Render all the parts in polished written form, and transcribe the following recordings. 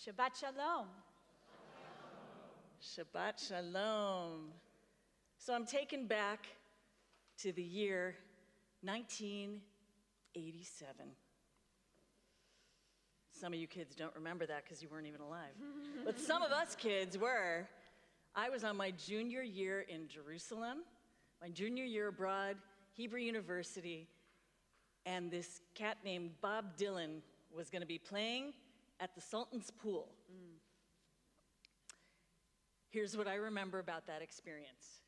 Shabbat Shalom. Shabbat Shalom. So I'm taken back to the year 1987. Some of you kids don't remember that because you weren't even alive. But some of us kids were. I was on my junior year in Jerusalem, my junior year abroad, Hebrew University, and this cat named Bob Dylan was going to be playing at the Sultan's Pool. Here's what I remember about that experience.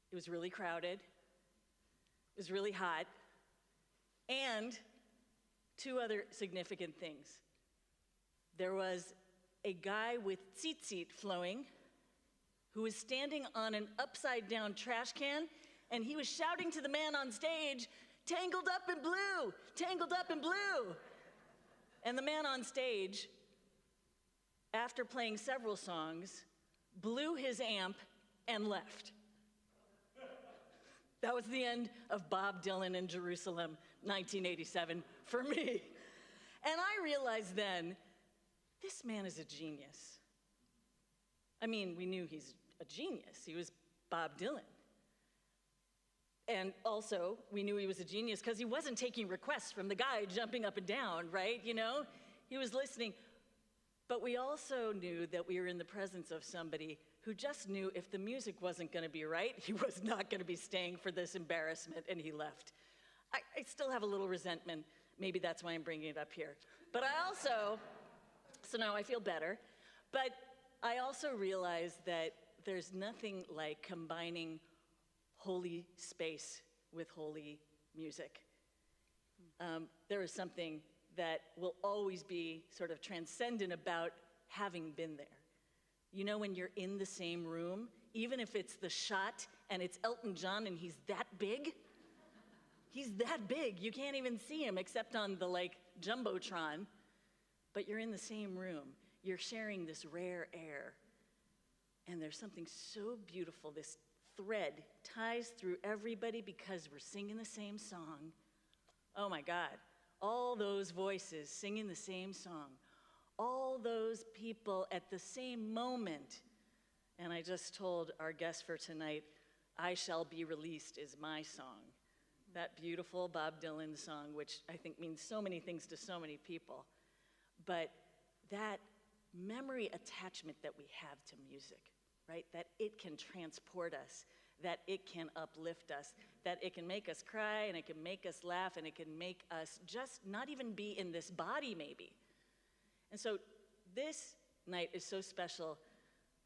It was really crowded, it was really hot, and two other significant things. There was a guy with tzitzit flowing who was standing on an upside-down trash can, and he was shouting to the man on stage, "Tangled up in blue, tangled up in blue." And the man on stage, after playing several songs, blew his amp and left. That was the end of Bob Dylan in Jerusalem, 1987, for me. And I realized then, this man is a genius. I mean, we knew he's a genius. He was Bob Dylan. And also, we knew he was a genius because he wasn't taking requests from the guy jumping up and down, right? You know, he was listening. But we also knew that we were in the presence of somebody who just knew if the music wasn't going to be right, he was not going to be staying for this embarrassment, and he left. I still have a little resentment. Maybe that's why I'm bringing it up here. But so now I feel better. But I also realized that there's nothing like combining holy space with holy music. There is something that will always be sort of transcendent about having been there. You know, when you're in the same room, even if it's the shot and it's Elton John and he's that big, you can't even see him except on the Jumbotron, but you're in the same room. You're sharing this rare air. And there's something so beautiful, this thread ties through everybody because we're singing the same song. Oh my God, all those voices singing the same song. All those people at the same moment. And I just told our guest for tonight, "I Shall Be Released" is my song. That beautiful Bob Dylan song, which I think means so many things to so many people. But that memory attachment that we have to music, right? That it can transport us, that it can uplift us, that it can make us cry, and it can make us laugh, and it can make us just not even be in this body, maybe. And so this night is so special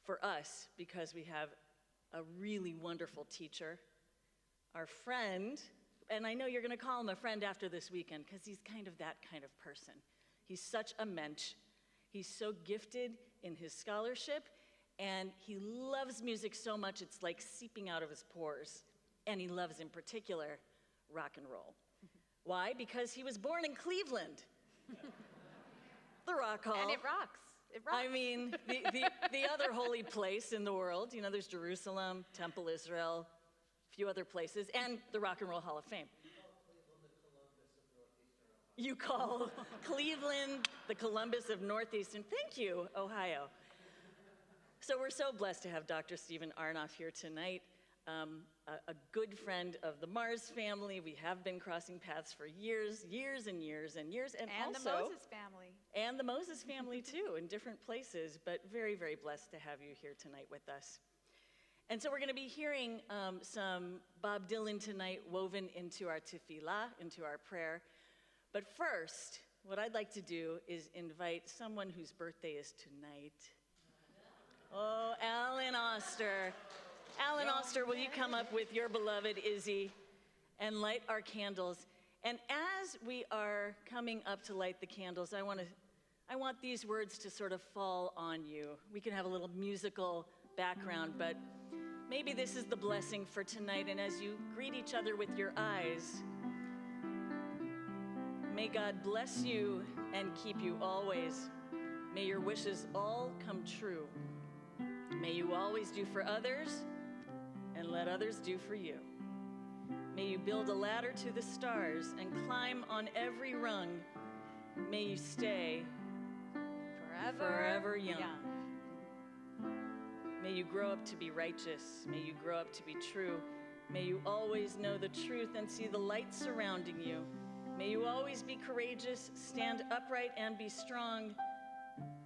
for us because we have a really wonderful teacher, our friend, and I know you're going to call him a friend after this weekend because he's kind of that kind of person. He's such a mensch. He's so gifted in his scholarship, and he loves music so much it's like seeping out of his pores. And he loves, in particular, rock and roll. Why? Because he was born in Cleveland. The Rock Hall. And it rocks. It rocks. I mean, the other holy place in the world. You know, there's Jerusalem, Temple Israel, a few other places, and the Rock and Roll Hall of Fame. You call Cleveland the Columbus of Northeastern. Thank you, Ohio. So we're so blessed to have Dr. Stephen Arnoff here tonight. A good friend of the Mars family. We have been crossing paths for years and years and years. And also, the Moses family. And the Moses family, too, in different places. But very, very blessed to have you here tonight with us. And so we're going to be hearing some Bob Dylan tonight woven into our tefillah, into our prayer. But first, what I'd like to do is invite someone whose birthday is tonight. Oh, Alan Oster. Alan Oster, will you come up with your beloved Izzy and light our candles? And as we are coming up to light the candles, I want these words to sort of fall on you. We can have a little musical background, but maybe this is the blessing for tonight. And as you greet each other with your eyes, may God bless you and keep you always. May your wishes all come true. May you always do for others and let others do for you. May you build a ladder to the stars and climb on every rung. May you stay forever young. May you grow up to be righteous. May you grow up to be true. May you always know the truth and see the light surrounding you. May you always be courageous, stand upright, and be strong.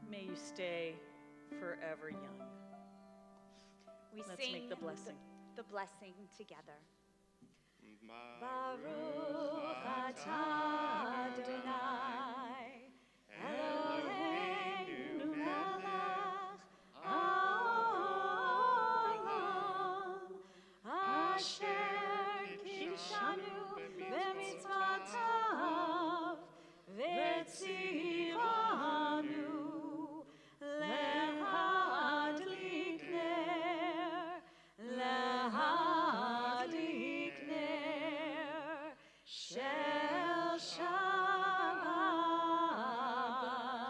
May you stay forever young. Let's Let's sing make the blessing. The blessing together. Baruch atah Adonai, Eloheinu melech haolam, asher kidshanu b'mitzvotav, v'tzivanu lehadlik ner, lehadlik ner shel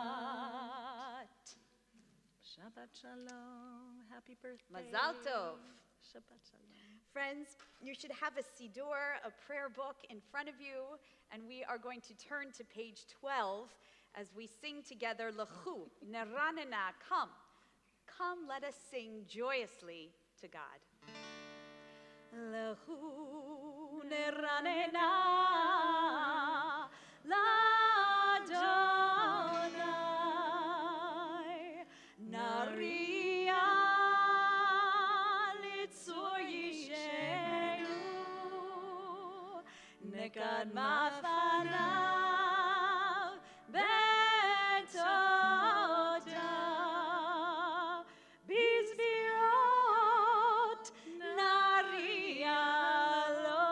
Shabbat. Shabbat shalom. Happy birthday. Mazal tov. Shabbat shalom. Friends, you should have a siddur, a prayer book in front of you, and we are going to turn to page 12 as we sing together, Lechu, Neranena, come. Come, let us sing joyously to God. Lechu, Neranena, l'Adonai, Naria, litzur yishenu, nekad mafanav, betoda, bizbirot, naria lo.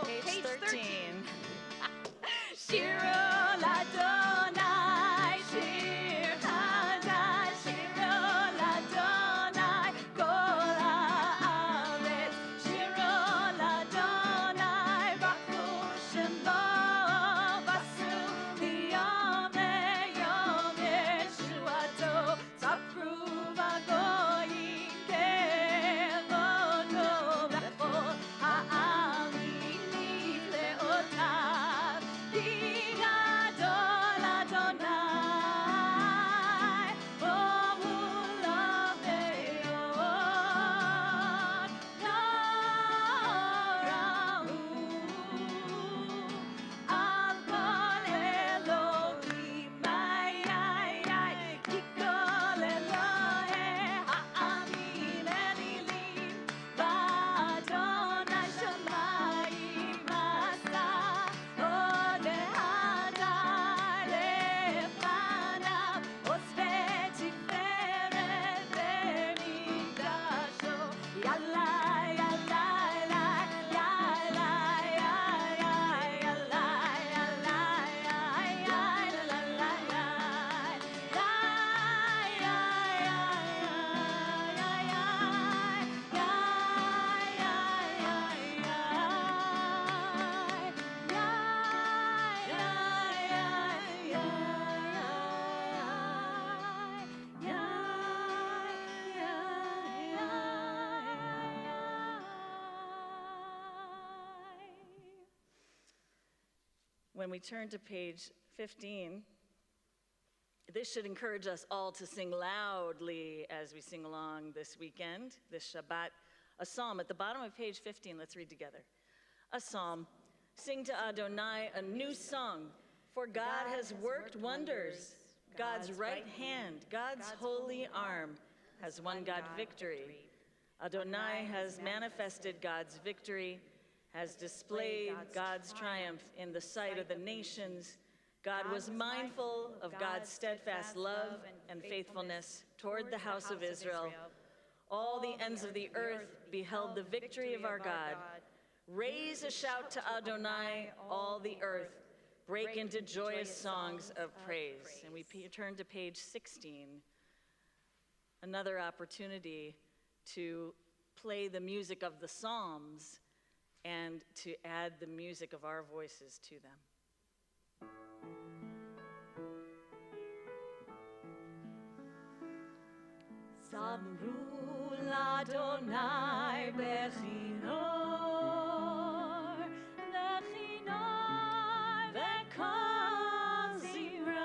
Page 13. Shiro l'Adonai, shir chazal, shiro l'Adonai, kol haaretz, shiro l'Adonai, baruch shemo, basu liyom le'yom yeshuato, tzapru v'goyim kevodo, v'chol ha'amim nifleotav, ki gadol Adonai, bohu lo be'od, norahu, al kol Elohim, ki kol Elohei ha'amim elilim, ba'Adonai shamayim asa, od hadar lefanav, osvei tiferet b'mikdasho, yalla, yalla, yalla, yalla, yalla, yalla, When we turn to page 15, this should encourage us all to sing loudly as we sing along this weekend, this Shabbat. A psalm at the bottom of page 15, let's read together. A psalm. Sing to Adonai a new song, for God has worked wonders. God's right hand, God's holy arm has won God victory. Adonai has manifested God's victory, has displayed God's triumph in the sight of the nations. God was mindful of God's steadfast love and faithfulness toward the house of Israel. All the ends of the earth beheld the victory of our God. Raise a shout to Adonai, all the earth. Break into joyous songs of praise. And we turn to page 16. Another opportunity to play the music of the Psalms and to add the music of our voices to them. Samru l'Adonai bechinor, bechinor, v'kol zimra.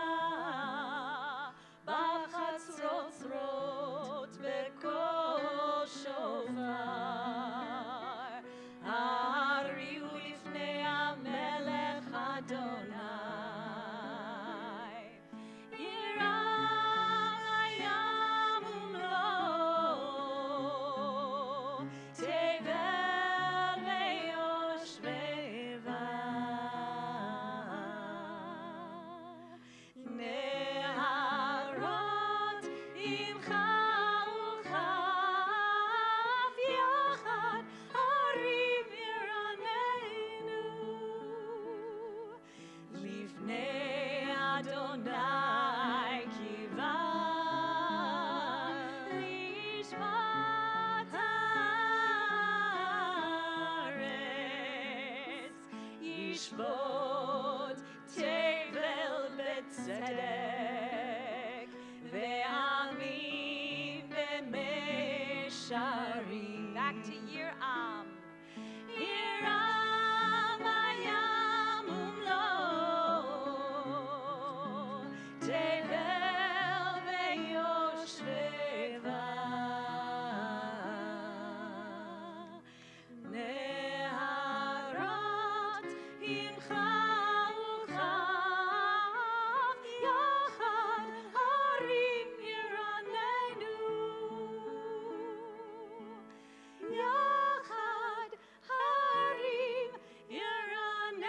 to Yir Am. Hiram hayam umlo, tevel veyosheva, neharot himcha uchav, yachad harim yiranenu, yachad harim yiranenu.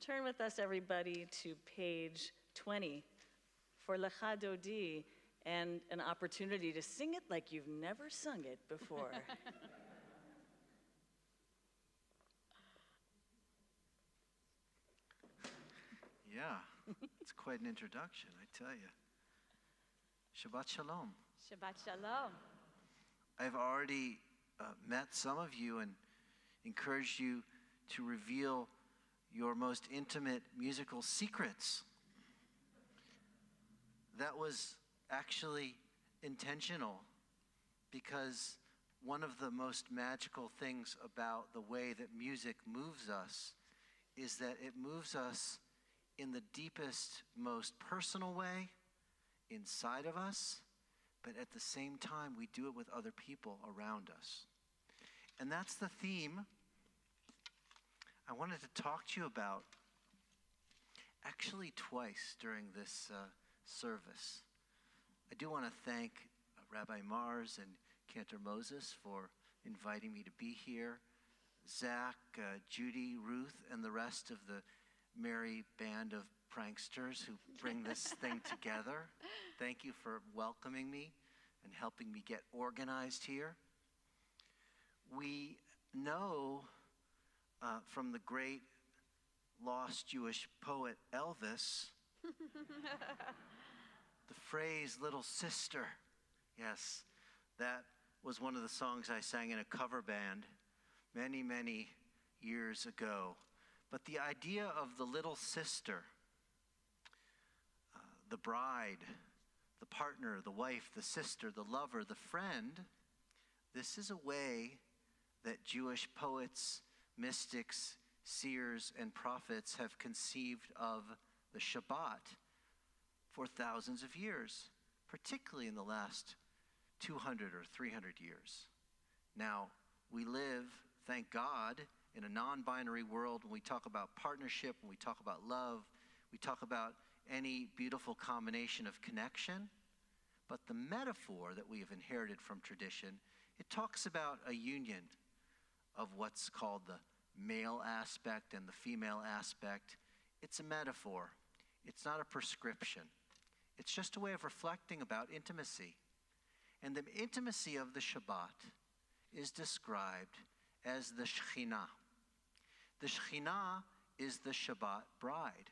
Turn with us, everybody, to page 20 for Lecha Dodi and an opportunity to sing it like you've never sung it before. Yeah, it's quite an introduction, I tell you. Shabbat Shalom. Shabbat Shalom. I've already met some of you and encouraged you to reveal your most intimate musical secrets. That was actually intentional because one of the most magical things about the way that music moves us is that it moves us in the deepest, most personal way inside of us, but at the same time, we do it with other people around us. And that's the theme I wanted to talk to you about actually twice during this service. I do want to thank Rabbi Mars and Cantor Moses for inviting me to be here. Zach, Judy, Ruth, and the rest of the merry band of pranksters who bring this thing together. Thank you for welcoming me and helping me get organized here. We know from the great lost Jewish poet Elvis, the phrase "little sister." Yes, that was one of the songs I sang in a cover band many, many years ago. But the idea of the little sister, the bride, the partner, the wife, the sister, the lover, the friend, this is a way that Jewish poets, mystics, seers, and prophets have conceived of the Shabbat for thousands of years, particularly in the last 200 or 300 years. Now, we live, thank God, in a non-binary world. When we talk about partnership, when we talk about love, we talk about any beautiful combination of connection. But the metaphor that we have inherited from tradition, it talks about a union of what's called the male aspect and the female aspect. It's a metaphor. It's not a prescription. It's just a way of reflecting about intimacy. And the intimacy of the Shabbat is described as the Shekhinah. The Shekhinah is the Shabbat bride.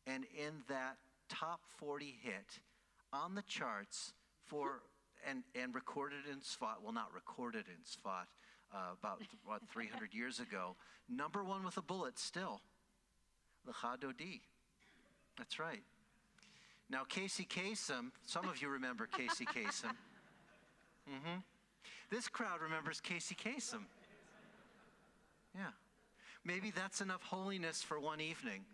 And in that top 40 hit on the charts for, and recorded in Sfat, well, not recorded in Sfat, about 300 years ago, number one with a bullet still, Lecha Dodi. That's right. Now, Casey Kasem, some of you remember Casey Kasem. This crowd remembers Casey Kasem. Yeah. Maybe that's enough holiness for one evening.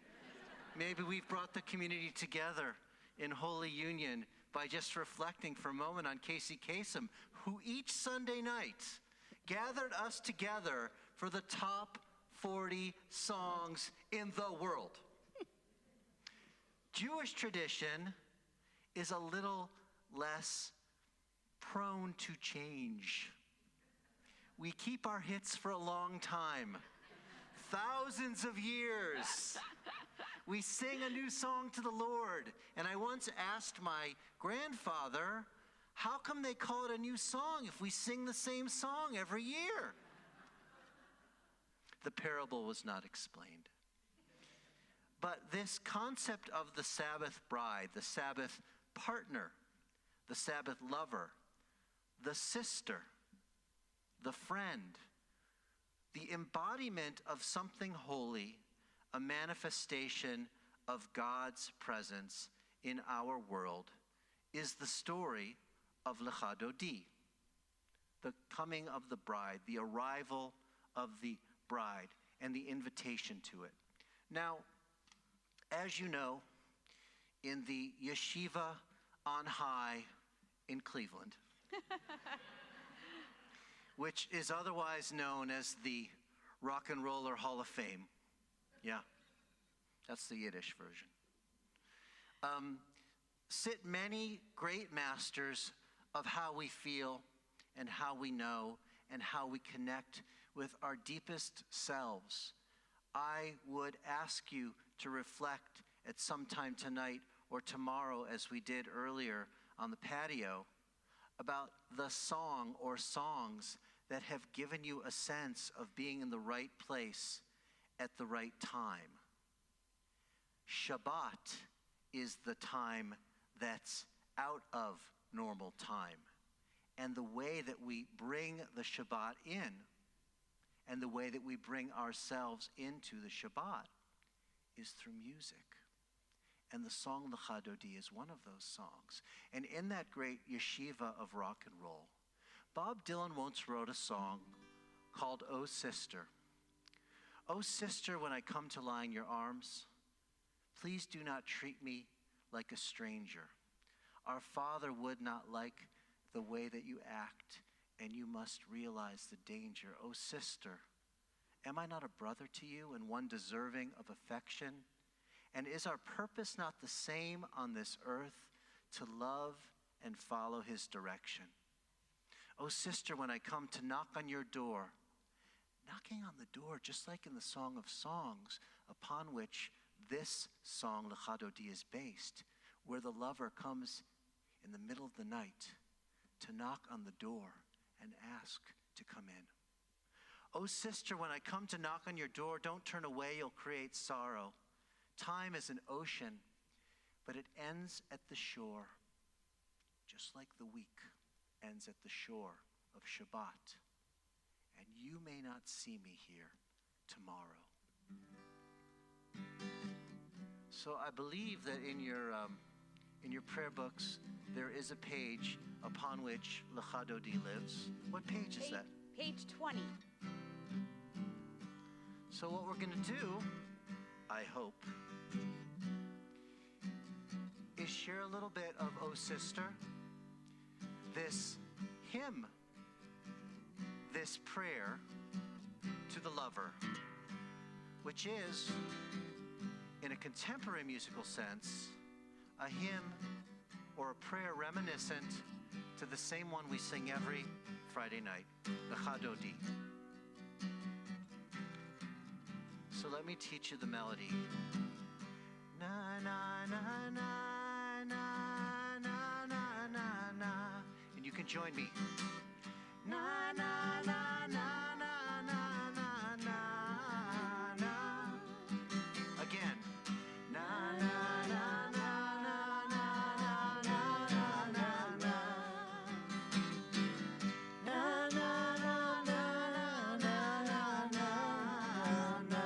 Maybe we've brought the community together in holy union by just reflecting for a moment on Casey Kasem, who each Sunday night gathered us together for the top 40 songs in the world. Jewish tradition is a little less prone to change. We keep our hits for a long time, thousands of years. We sing a new song to the Lord. And I once asked my grandfather, how come they call it a new song if we sing the same song every year? The parable was not explained. But this concept of the Sabbath bride, the Sabbath partner, the Sabbath lover, the sister, the friend, the embodiment of something holy, a manifestation of God's presence in our world, is the story of Lecha Dodi, the coming of the bride, the arrival of the bride, and the invitation to it. Now, as you know, in the yeshiva on high in Cleveland, which is otherwise known as the Rock and Roller Hall of Fame. Yeah, that's the Yiddish version. Sit many great masters of how we feel and how we know and how we connect with our deepest selves. I would ask you to reflect at some time tonight or tomorrow, as we did earlier on the patio, about the song or songs that have given you a sense of being in the right place at the right time. Shabbat is the time that's out of normal time. And the way that we bring the Shabbat in, and the way that we bring ourselves into the Shabbat, is through music. And the song Lecha Dodi is one of those songs. And in that great yeshiva of rock and roll, Bob Dylan once wrote a song called "Oh Sister." "Oh sister, when I come to lie in your arms, please do not treat me like a stranger. Our Father would not like the way that you act, and you must realize the danger. Oh sister, am I not a brother to you and one deserving of affection? And is our purpose not the same on this earth, to love and follow his direction? Oh sister, when I come to knock on your door," knocking on the door just like in the Song of Songs, upon which this song Lecha Dodi is based, where the lover comes in the middle of the night to knock on the door and ask to come in. "Oh sister, when I come to knock on your door, don't turn away, you'll create sorrow. Time is an ocean, but it ends at the shore, just like the week ends at the shore of Shabbat. And you may not see me here tomorrow." So I believe that in your prayer books, there is a page upon which Lecha Dodi lives. What page is that? Page 20. So what we're going to do, I hope, is share a little bit of "Oh Sister," this hymn, this prayer to the lover, which is, in a contemporary musical sense, a hymn or a prayer reminiscent to the same one we sing every Friday night, Lecha Dodi. So let me teach you the melody. Na na na na na na na na na. And you can join me. Na na na na na na na na na. Again. Na na na na na na na na na na. Na na na na na na na.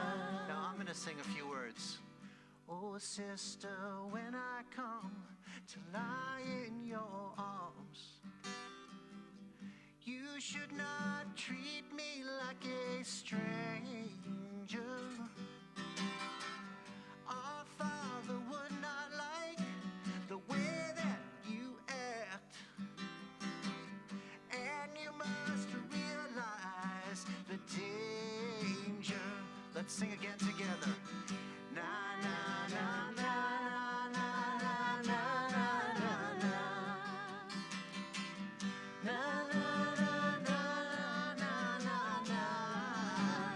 Now I'm going to sing a few words. Oh sister, when I come to lie in your arms, you should not treat me like a stranger. Our Father would not like the way that you act, and you must realize the danger. Let's sing again together. Na na na na na na na na na na. Na na na na na na na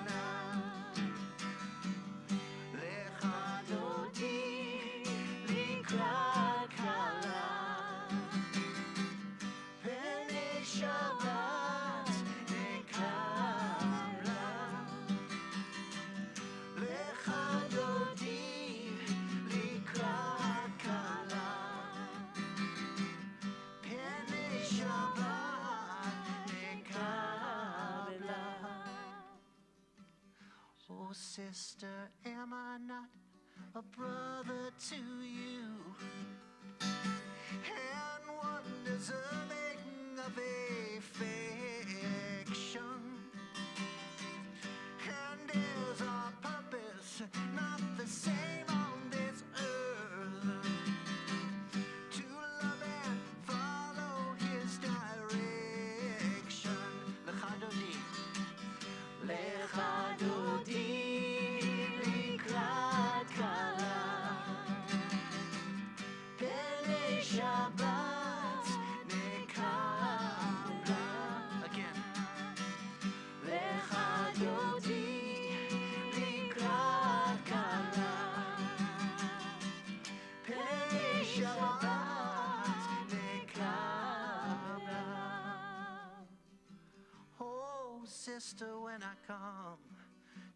na. Lecha Dodi likrat kala, Penei Shabbat nekam la. Lecha Dodi likrat kala, Penei Shabbat nekam la. Oh sister, am I not a brother to you? And when I come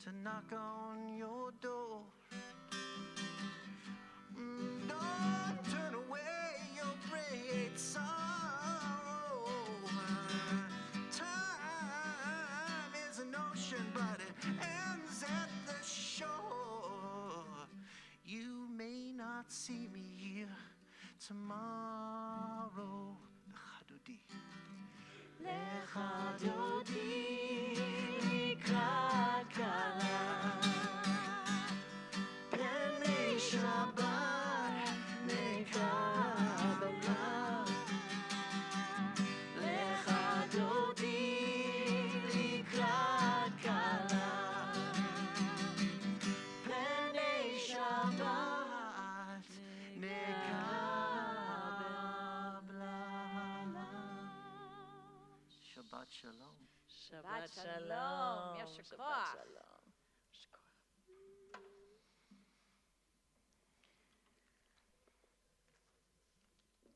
to knock on your door. Don't turn away your great sorrow. Time is an ocean, but it ends at the shore. You may not see me here tomorrow. לך דודי לקראת כלה, פני שבת נקבלה. לך דודי לקראת כלה, פני שבת נקבלה. Shabbat shalom. Shabbat shalom. shalom. Yasher Shabbat koach. shalom. Yasher koach.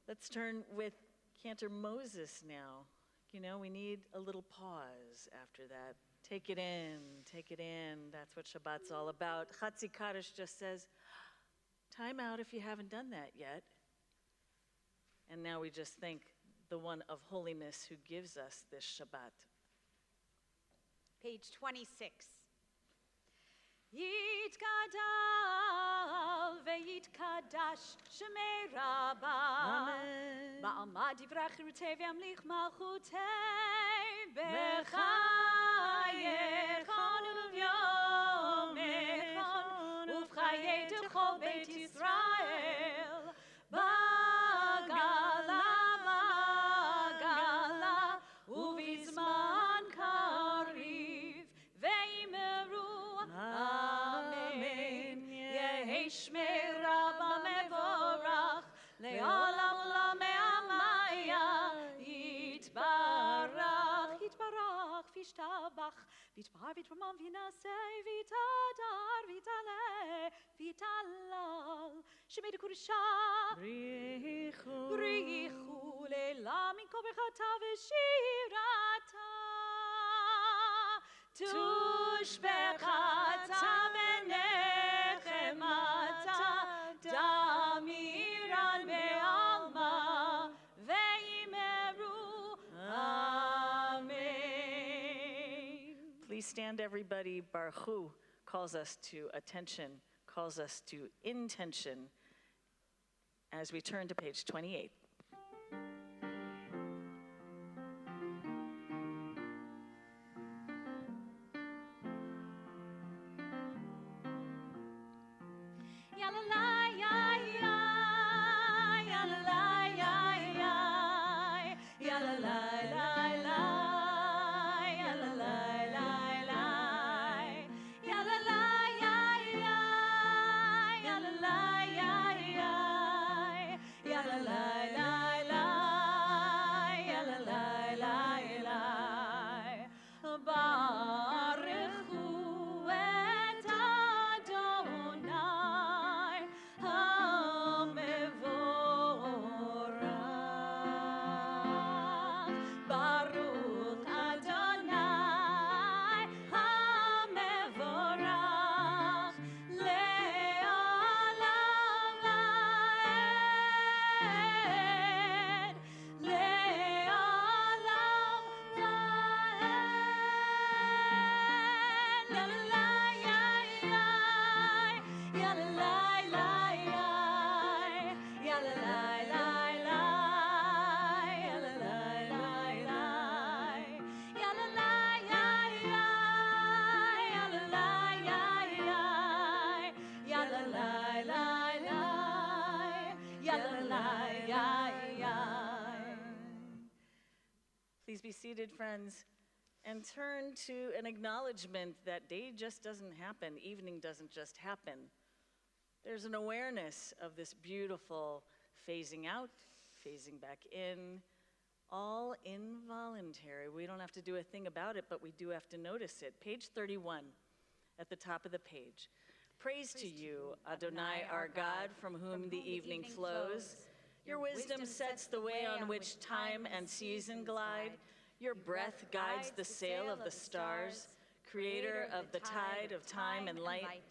Let's turn with Cantor Moses now. You know, we need a little pause after that. Take it in, take it in. That's what Shabbat's all about. Chatzi Kaddish just says, time out if you haven't done that yet. And now we just thank the one of holiness who gives us this Shabbat. Page 26. יתגדל ויתקדש שמי רבה, Amen. מעמד יברח חירותי וימליך מלכותי, בחייך וביומך ובחיי כל בית ישראל, בגלה בגלה ובזמן קריב ויאמרו אמן. יהי שמי רבה מבורך לעולם עולמי עמיה, יתברך יתברך וישתבח ויתפאר ויתרומם וינשא ויתהדר ויתעלה ויתהלל שמי דקודשה בריחו לילה מכל ברכתה ושירתה, תושבחתה ונחמתה, תמירן בעלמה ויאמרו אמן. Please stand, everybody. Baruch Hu calls us to attention, calls us to intention as we turn to page 28. Please be seated, friends, and turn to an acknowledgement that day just doesn't happen, evening doesn't just happen. There's an awareness of this beautiful phasing out, phasing back in, all involuntary. We don't have to do a thing about it, but we do have to notice it. Page 31 at the top of the page. Praise to you, Adonai, our God, from whom the evening flows. Your wisdom sets the way on which time and season glide. Your breath guides the sail of the stars. creator of the tide of time and light,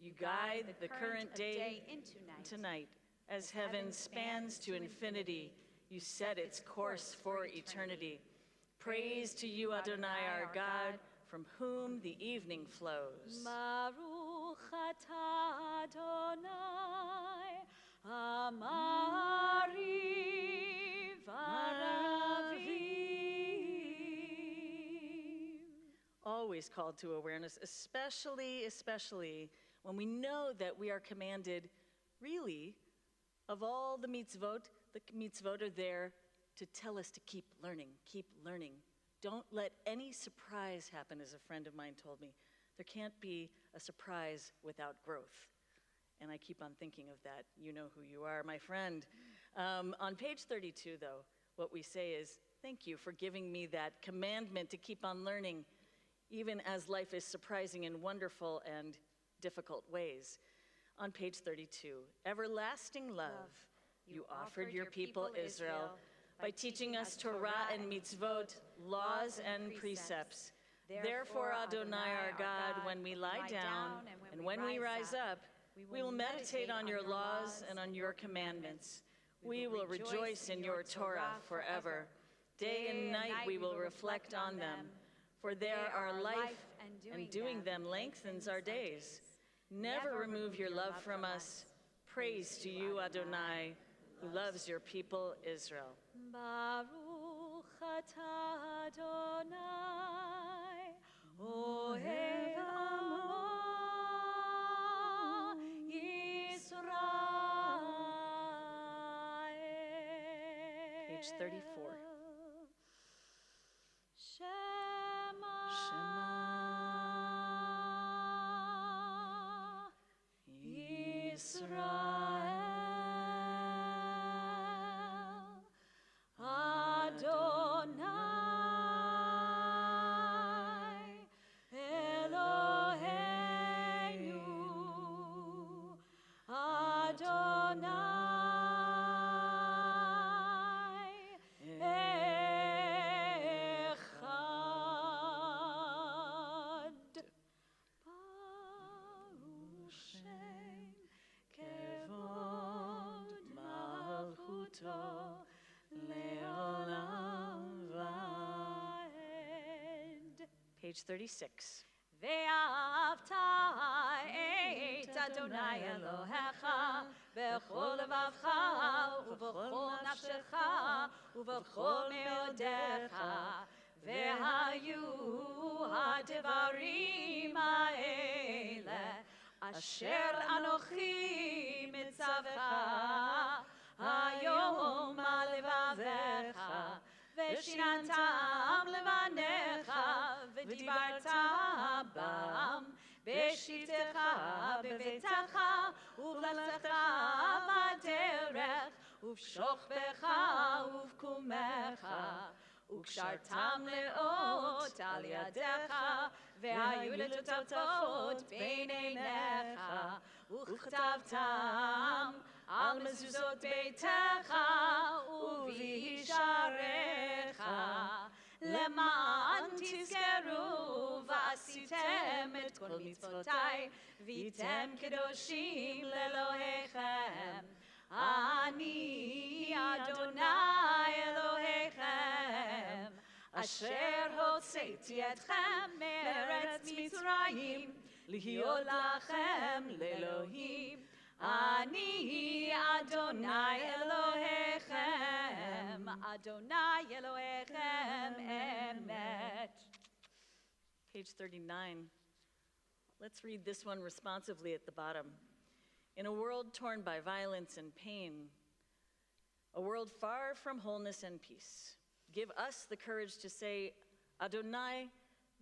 you guide the current day into night. As heaven spans to infinity, you set its course for eternity. Praise to you, Adonai, our God, from whom the evening flows. Baruch atah Adonai, Amari Varavim. Always called to awareness, especially when we know that we are commanded, really, of all the mitzvot are there to tell us to keep learning, keep learning. Don't let any surprise happen, as a friend of mine told me. There can't be a surprise without growth. And I keep on thinking of that. You know who you are, my friend. On page 32, though, what we say is, thank you for giving me that commandment to keep on learning, even as life is surprising in wonderful and difficult ways. On page 32, everlasting love, you offered your people Israel by teaching us Torah and mitzvot, laws and precepts. Therefore, Adonai our God, when we lie down and when we rise up, we will meditate on your laws and on your commandments. We will rejoice in your Torah forever. Day and night we will reflect on them, for they are our life, and doing them lengthens our days. Never remove your love from us. Praise to you, Adonai, who loves your people Israel. Baruch atah Adonai, Ohev Amo Yisrael. Page 34. Shema Yisrael, Adonai Eloheinu, Adonai Echad. Baruch Shem Kevod Malchuto Leolam Vaed. Page 36. ואהבת את אדוני אלוהיך בכל לבבך ובכל נפשך ובכל מאודיך, והיו הדברים האלה אשר אנוכי מצווך היום על לבביך, ושיננתם לבניך ודיברת בם בשבתך בביתך ובלכתך בדרך ובשוכבך ובקומך, וקשרתם לאות על ידיך, והיו לטוטפות בין עיניך, וכתבתם על מזוזות ביתך ובשעריך, למען תזכרו ועשיתם את כל מצוותיי, והייתם קדושים לאלוהיכם. אני אדוני אלוהיכם, אשר הוצאתי אתכם מארץ מצרים, להיות לכם לאלוהים. אני אדוני אלוהיכם, אדוני אלוהיכם אמת. Page 39. Let's read this one responsively at the bottom. In a world torn by violence and pain, a world far from wholeness and peace, give us the courage to say, Adonai,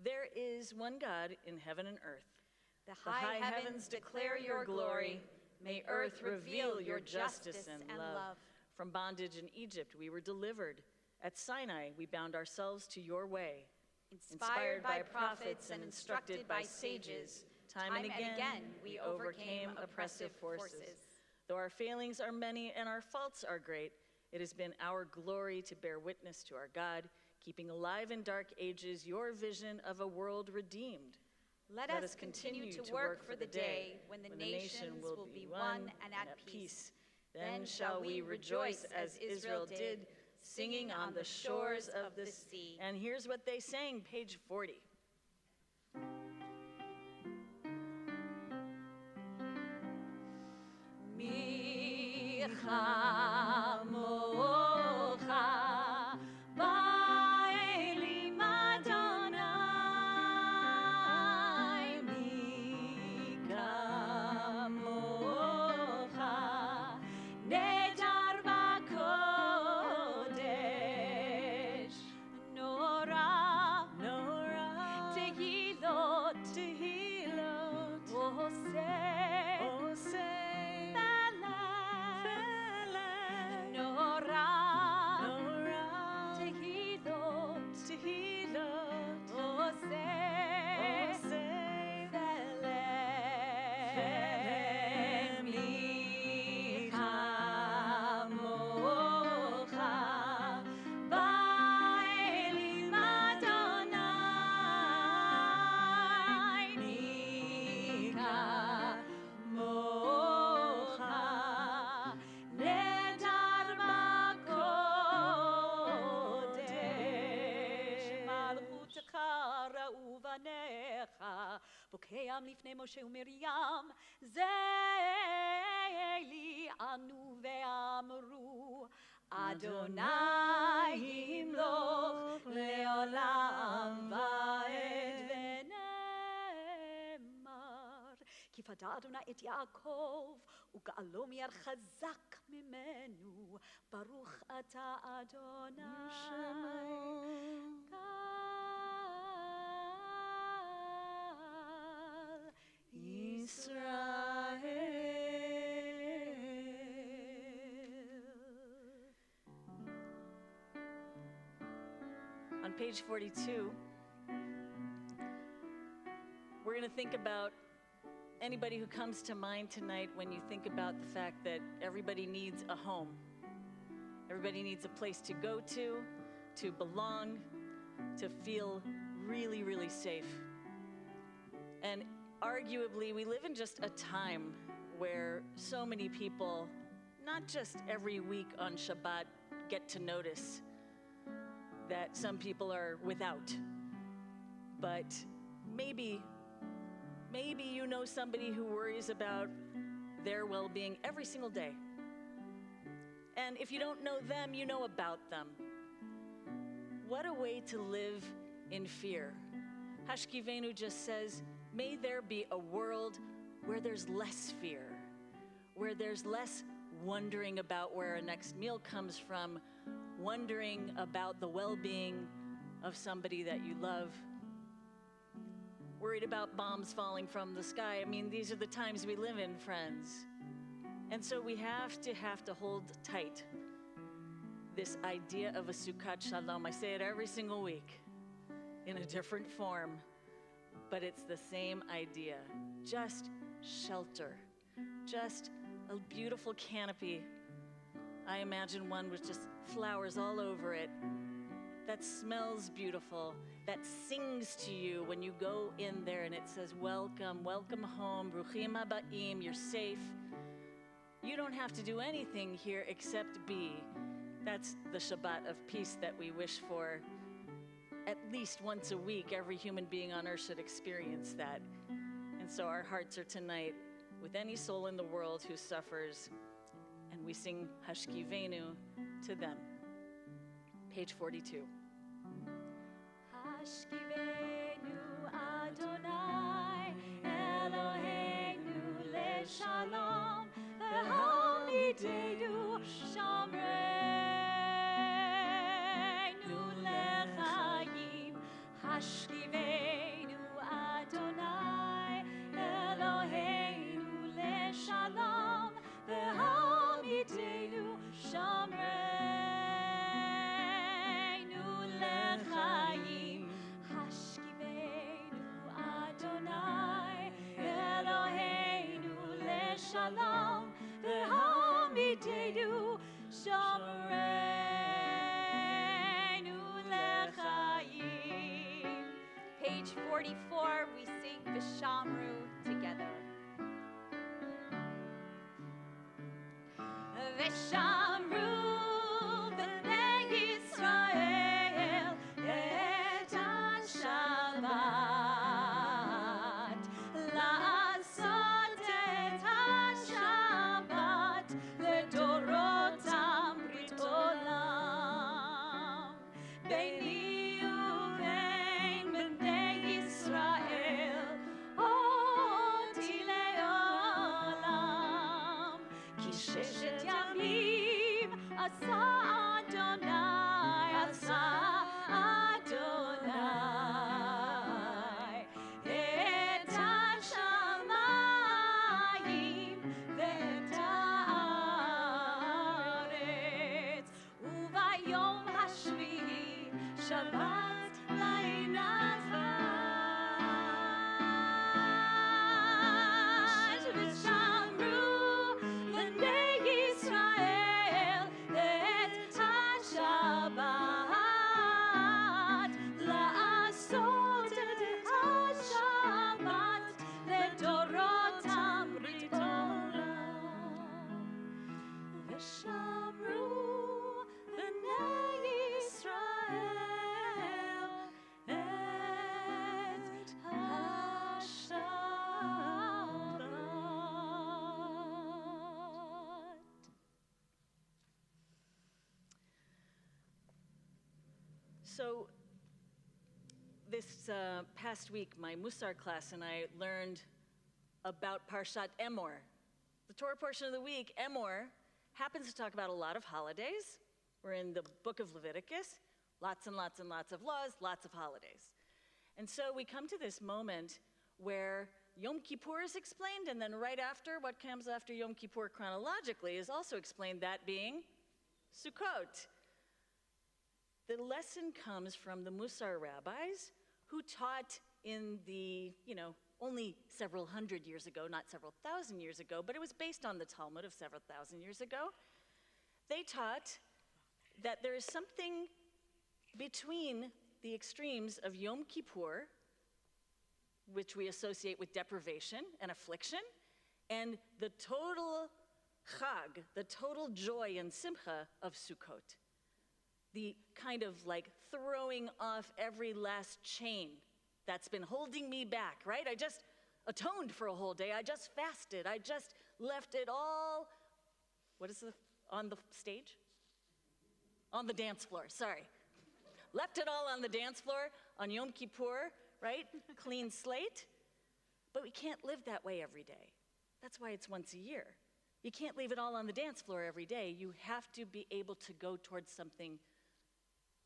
there is one God in heaven and earth. The high heavens declare your glory. May earth reveal your justice and love. From bondage in Egypt we were delivered. At Sinai we bound ourselves to your way. Inspired by prophets and instructed by sages, time and again we overcame oppressive forces. Though our failings are many and our faults are great, it has been our glory to bear witness to our God, keeping alive in dark ages your vision of a world redeemed. Let us continue to work for the day when the nations will be one and at peace. Then shall we rejoice as Israel did, singing on the shores of the sea. And here's what they sang, page 40. בוקע לפני משה ומרים, זה לי ענו ואמרו, אדוני ימלוך לעולם ועד ונאמר, כי פדה אדוני את יעקב וגאלו מיד חזק ממנו, ברוך אתה אדוני On page 42, we're going to think about anybody who comes to mind tonight when you think about the fact that everybody needs a home. Everybody needs a place to go to belong, to feel really, really safe. And arguably, we live in just a time where so many people, not just every week on Shabbat, get to notice that some people are without. But maybe you know somebody who worries about their well-being every single day. And if you don't know them, you know about them. What a way to live in fear. Hashkivenu just says, may there be a world where there's less fear, where there's less wondering about where our next meal comes from, wondering about the well-being of somebody that you love, worried about bombs falling from the sky. I mean, these are the times we live in, friends. And so we have to hold tight this idea of a Sukkot Shalom. I say it every single week in a different form, but it's the same idea. Just shelter, just a beautiful canopy. I imagine one with just flowers all over it, that smells beautiful, that sings to you when you go in there and it says, welcome, welcome home, Bruchim Habaim, you're safe. You don't have to do anything here except be. That's the Shabbat of peace that we wish for. At least once a week, every human being on earth should experience that. And so our hearts are tonight with any soul in the world who suffers, and we sing Hashkivenu to them. Page 42. Hashkivenu Adonai Eloheinu leShalom v'hamidenu shamreinu lechayim. Hashkivenu Adonai Eloheinu leShalom v'hamidenu shamreinu lechayim. Hashkivenu Adonai Eloheinu leShalom v'hamidenu shamreinu lechayim. Page 44, we sing V'shamru together. V'shamru b'nei Yisrael et ha-Shabbat, la'asot et ha-Shabbat לדורותם ברית עולם. ביני ובין בני ישראל אותי לעולם. כי ששת ימים עשה אדוני, עשה אדוני את השמיים ואת הארץ, וביום השביעי שבת לנפש. ושמרו בני ישראל את השבת, לעשות את השבת לדורותם ברית עולם. ושמרו בני ישראל את השבת. So this past week, my Musar class and I learned about Parshat Emor. The Torah portion of the week, Emor, happens to talk about a lot of holidays. We're in the book of Leviticus, lots and lots and lots of laws, lots of holidays. And so we come to this moment where Yom Kippur is explained, and then right after, what comes after Yom Kippur chronologically is also explained, that being Sukkot. The lesson comes from the Musar rabbis who taught in the, only several hundred years ago, not several thousand years ago, but it was based on the Talmud of several thousand years ago. They taught that there is something between the extremes of Yom Kippur, which we associate with deprivation and affliction, and the total chag, the total joy and simcha of Sukkot. The kind of like throwing off every last chain that's been holding me back, right? I just atoned for a whole day. I just fasted. I just left it all, on the stage? On the dance floor, sorry. Left it all on the dance floor on Yom Kippur, right? Clean slate. But we can't live that way every day. That's why it's once a year. You can't leave it all on the dance floor every day. You have to be able to go towards something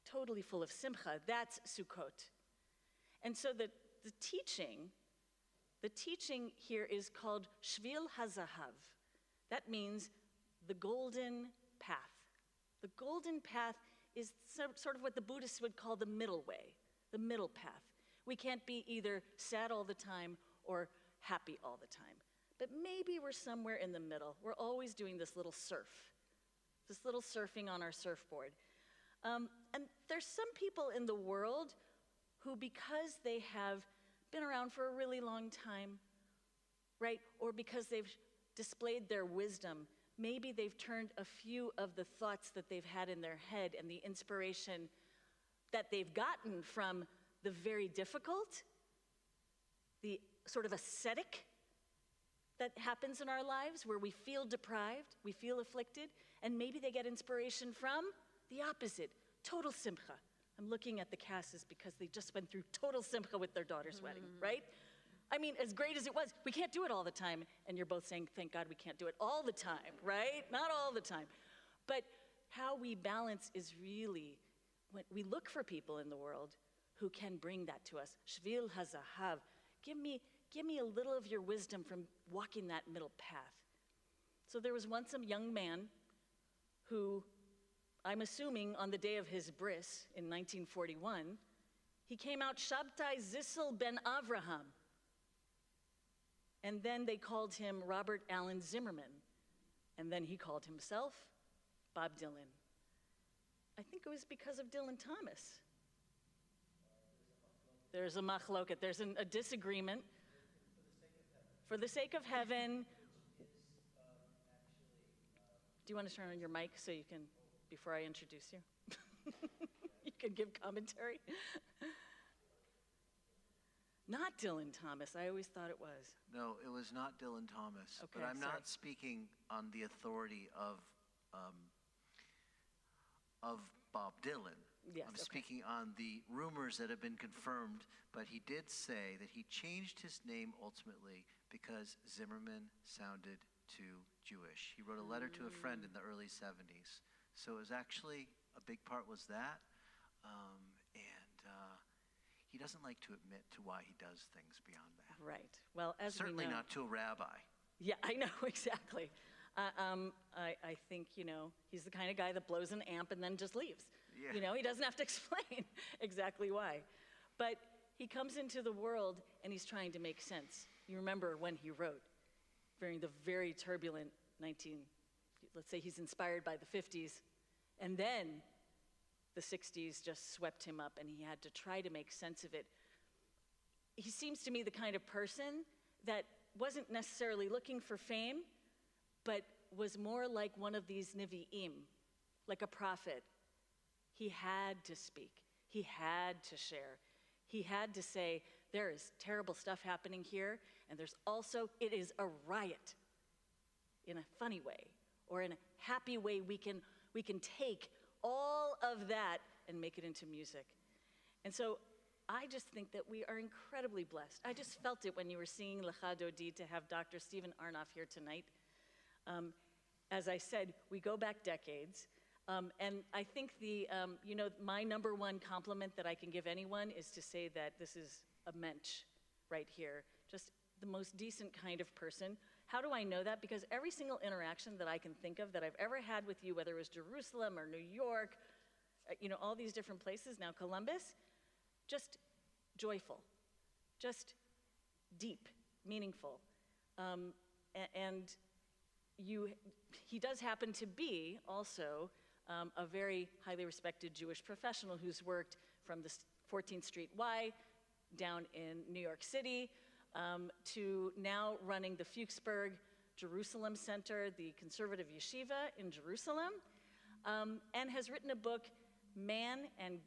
totally full of simcha. That's Sukkot. And so the teaching here is called Shvil HaZahav. That means the golden path. The golden path is sort of what the Buddhists would call the middle way, the middle path. We can't be either sad all the time or happy all the time. But maybe we're somewhere in the middle. We're always doing this little surfing on our surfboard. And there's some people in the world who, because they have been around for a really long time, right, or because they've displayed their wisdom, maybe they've turned a few of the thoughts that they've had in their head and the inspiration that they've gotten from the very difficult, the sort of ascetic that happens in our lives where we feel deprived, we feel afflicted, and maybe they get inspiration from the opposite, total simcha. I'm looking at the Casses because they just went through total simcha with their daughter's wedding, right? I mean, as great as it was, we can't do it all the time. And you're both saying, thank God we can't do it all the time, right? Not all the time. But how we balance is really, when we look for people in the world who can bring that to us. Shvil HaZahav. Give me a little of your wisdom from walking that middle path. So there was once a young man who, I'm assuming on the day of his bris in 1941, he came out Shabtai Zissel ben Avraham. And then they called him Robert Allen Zimmerman. And then he called himself Bob Dylan. I think it was because of Dylan Thomas. There's a machloket. There's a disagreement. For the sake of heaven. Do you want to turn on your mic so you can, before I introduce you? You can give commentary. Not Dylan Thomas. I always thought it was. No, it was not Dylan Thomas. Okay, but I'm sorry. not speaking on the authority of Bob Dylan. Yes, I'm okay. speaking on the rumors that have been confirmed, but he did say that he changed his name ultimately because Zimmerman sounded too Jewish. He wrote a letter to a friend in the early 70s. So it was actually, a big part was that. He doesn't like to admit to why he does things beyond that. Right. Well, as Certainly we know, not to a rabbi. Yeah, I know, exactly. I think, he's the kind of guy that blows an amp and then just leaves. Yeah. He doesn't have to explain exactly why. But he comes into the world and he's trying to make sense. You remember when he wrote during the very turbulent let's say he's inspired by the 50s, and then the 60s just swept him up and he had to try to make sense of it. He seems to me the kind of person that wasn't necessarily looking for fame, but was more like one of these Nevi'im, like a prophet. He had to speak. He had to share. He had to say, there is terrible stuff happening here, and there's also, it is a riot in a funny way, or in a happy way we can take all of that and make it into music. And so I just think that we are incredibly blessed. I just felt it when you were singing Lecha Dodi to have Dr. Stephen Arnoff here tonight. As I said, we go back decades. And I think my number one compliment that I can give anyone is to say that this is a mensch right here. Just the most decent kind of person. How do I know that? Because every single interaction that I can think of that I've ever had with you, whether it was Jerusalem or New York, all these different places, now Columbus, just joyful, just deep, meaningful. He does happen to be also a very highly respected Jewish professional who's worked from the 14th Street Y down in New York City to now running the Fuchsburg Jerusalem Center, the conservative yeshiva in Jerusalem, and has written a book, Man and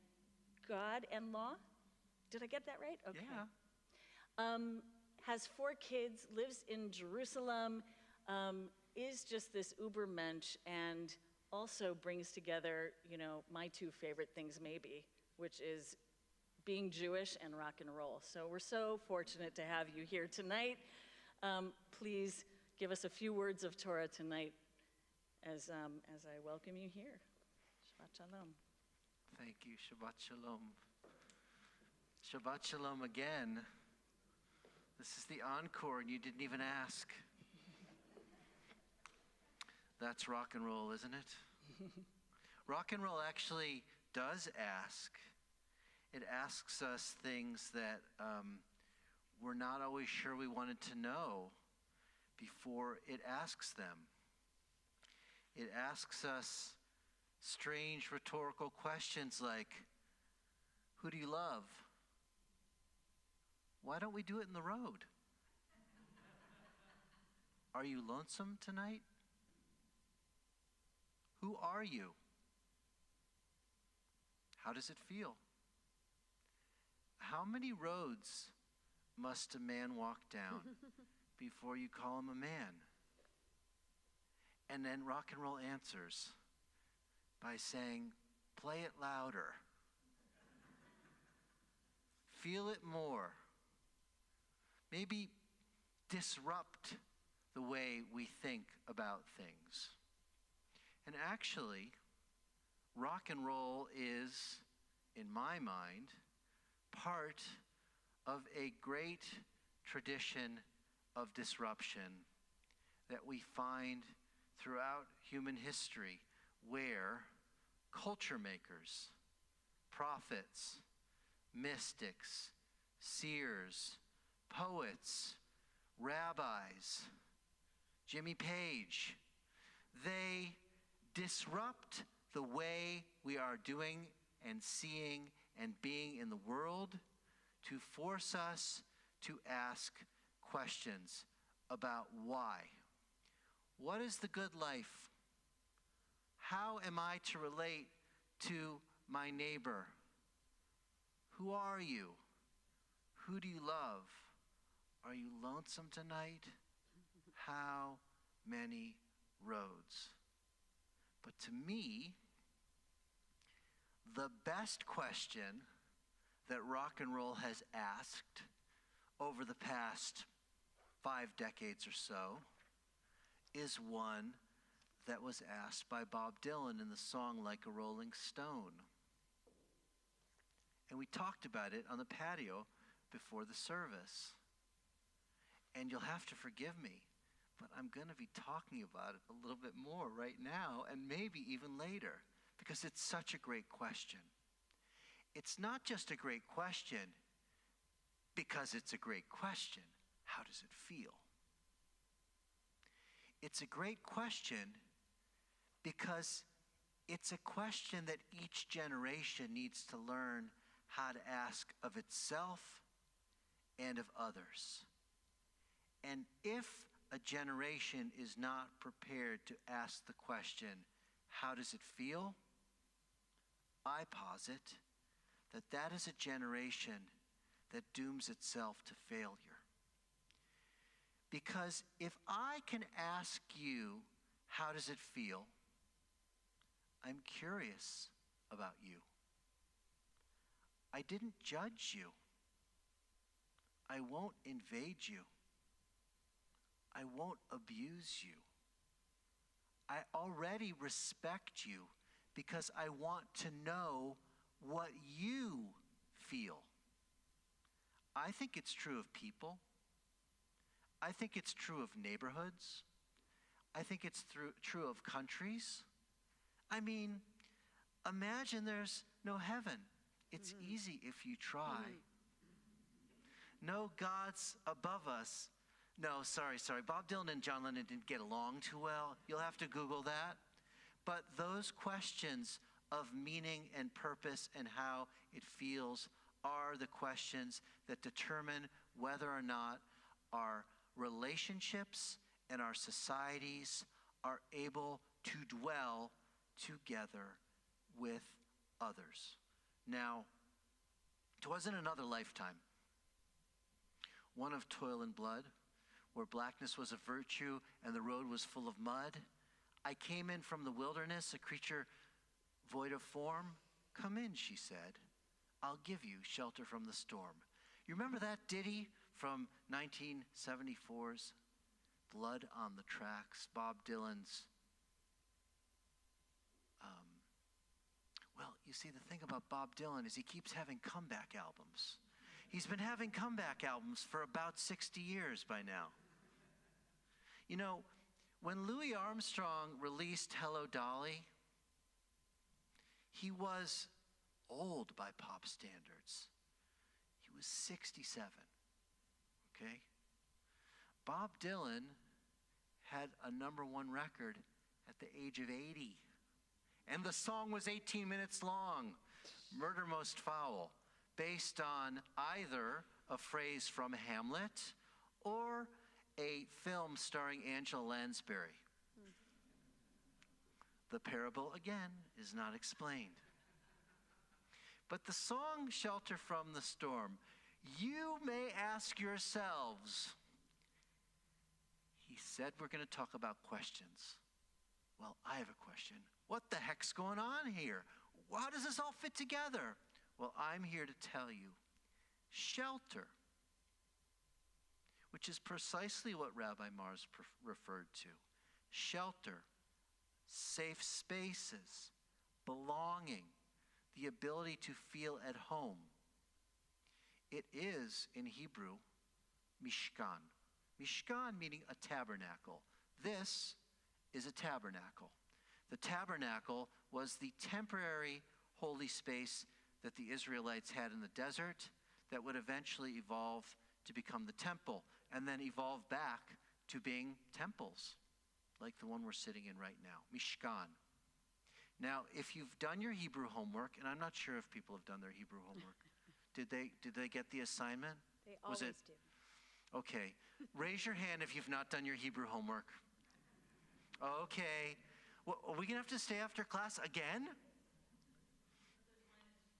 God and Law. Did I get that right? Okay. Yeah. Has 4 kids, lives in Jerusalem, is just this uber mensch, and also brings together, my 2 favorite things maybe, which is being Jewish and rock and roll. So we're so fortunate to have you here tonight. Please give us a few words of Torah tonight as I welcome you here. Shabbat Shalom. Thank you. Shabbat Shalom. Shabbat Shalom again. This is the encore and you didn't even ask. That's rock and roll, isn't it? Rock and roll actually does ask. It asks us things that we're not always sure we wanted to know before it asks them. It asks us strange rhetorical questions like, who do you love? Why don't we do it in the road? Are you lonesome tonight? Who are you? How does it feel? How many roads must a man walk down before you call him a man? And then rock and roll answers by saying, play it louder. Feel it more. Maybe disrupt the way we think about things. And actually, rock and roll is, in my mind, part of a great tradition of disruption that we find throughout human history, where culture makers, prophets, mystics, seers, poets, rabbis, Jimmy Page, they disrupt the way we are doing and seeing and being in the world to force us to ask questions about why. What is the good life? How am I to relate to my neighbor? Who are you? Who do you love? Are you lonesome tonight? How many roads? But to me, the best question that rock and roll has asked over the past 5 decades or so is one that was asked by Bob Dylan in the song Like a Rolling Stone. And we talked about it on the patio before the service. And you'll have to forgive me, but I'm going to be talking about it a little bit more right now and maybe even later, because it's such a great question. It's not just a great question because it's a great question. How does it feel? It's a great question because it's a question that each generation needs to learn how to ask of itself and of others. And if a generation is not prepared to ask the question, how does it feel? I posit that that is a generation that dooms itself to failure. Because if I can ask you, how does it feel? I'm curious about you. I didn't judge you. I won't invade you. I won't abuse you. I already respect you because I want to know what you feel. I think it's true of people. I think it's true of neighborhoods. I think it's true of countries. I mean, imagine there's no heaven. It's easy if you try. No gods above us. No, sorry. Bob Dylan and John Lennon didn't get along too well. You'll have to Google that. But those questions of meaning and purpose and how it feels are the questions that determine whether or not our relationships and our societies are able to dwell together with others. Now, it wasn't another lifetime, one of toil and blood, where blackness was a virtue and the road was full of mud. I came in from the wilderness, a creature void of form. Come in, she said. I'll give you shelter from the storm. You remember that ditty from 1974's Blood on the Tracks, Bob Dylan's? Well, you see, the thing about Bob Dylan is he keeps having comeback albums. He's been having comeback albums for about 60 years by now. You know, when Louis Armstrong released Hello Dolly, he was old by pop standards. He was 67, okay? Bob Dylan had a #1 record at the age of 80. And the song was 18 minutes long, Murder Most Foul, based on either a phrase from Hamlet or a film starring Angela Lansbury. The parable, again, is not explained. But the song Shelter from the Storm, you may ask yourselves, he said we're going to talk about questions. Well, I have a question. What the heck's going on here? How does this all fit together? Well, I'm here to tell you, shelter, which is precisely what Rabbi Mars referred to. Shelter, safe spaces, belonging, the ability to feel at home. It is, in Hebrew, mishkan. Mishkan meaning a tabernacle. This is a tabernacle. The tabernacle was the temporary holy space that the Israelites had in the desert that would eventually evolve to become the temple and then evolve back to being temples like the one we're sitting in right now, Mishkan. Now, if you've done your Hebrew homework, and I'm not sure if people have done their Hebrew homework, Did they get the assignment? They Was always it- do. Okay. Raise your hand if you've not done your Hebrew homework. Okay. Well, are we going to have to stay after class again?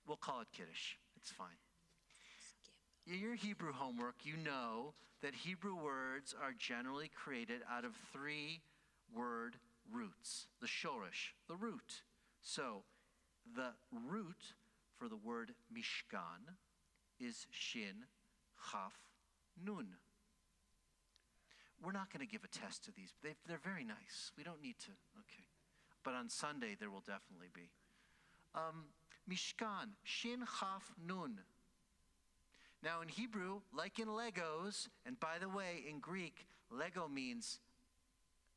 We'll call it Kiddush. It's fine. In your Hebrew homework, you know that Hebrew words are generally created out of 3 word roots. The shoresh, the root. So, the root for the word Mishkan is Shin, Chaf, Nun. We're not going to give a test to these. They're very nice. We don't need to. Okay. But on Sunday, there will definitely be. Mishkan, Shin, Chaf, Nun. Now in Hebrew, like in Legos, and by the way, in Greek, Lego means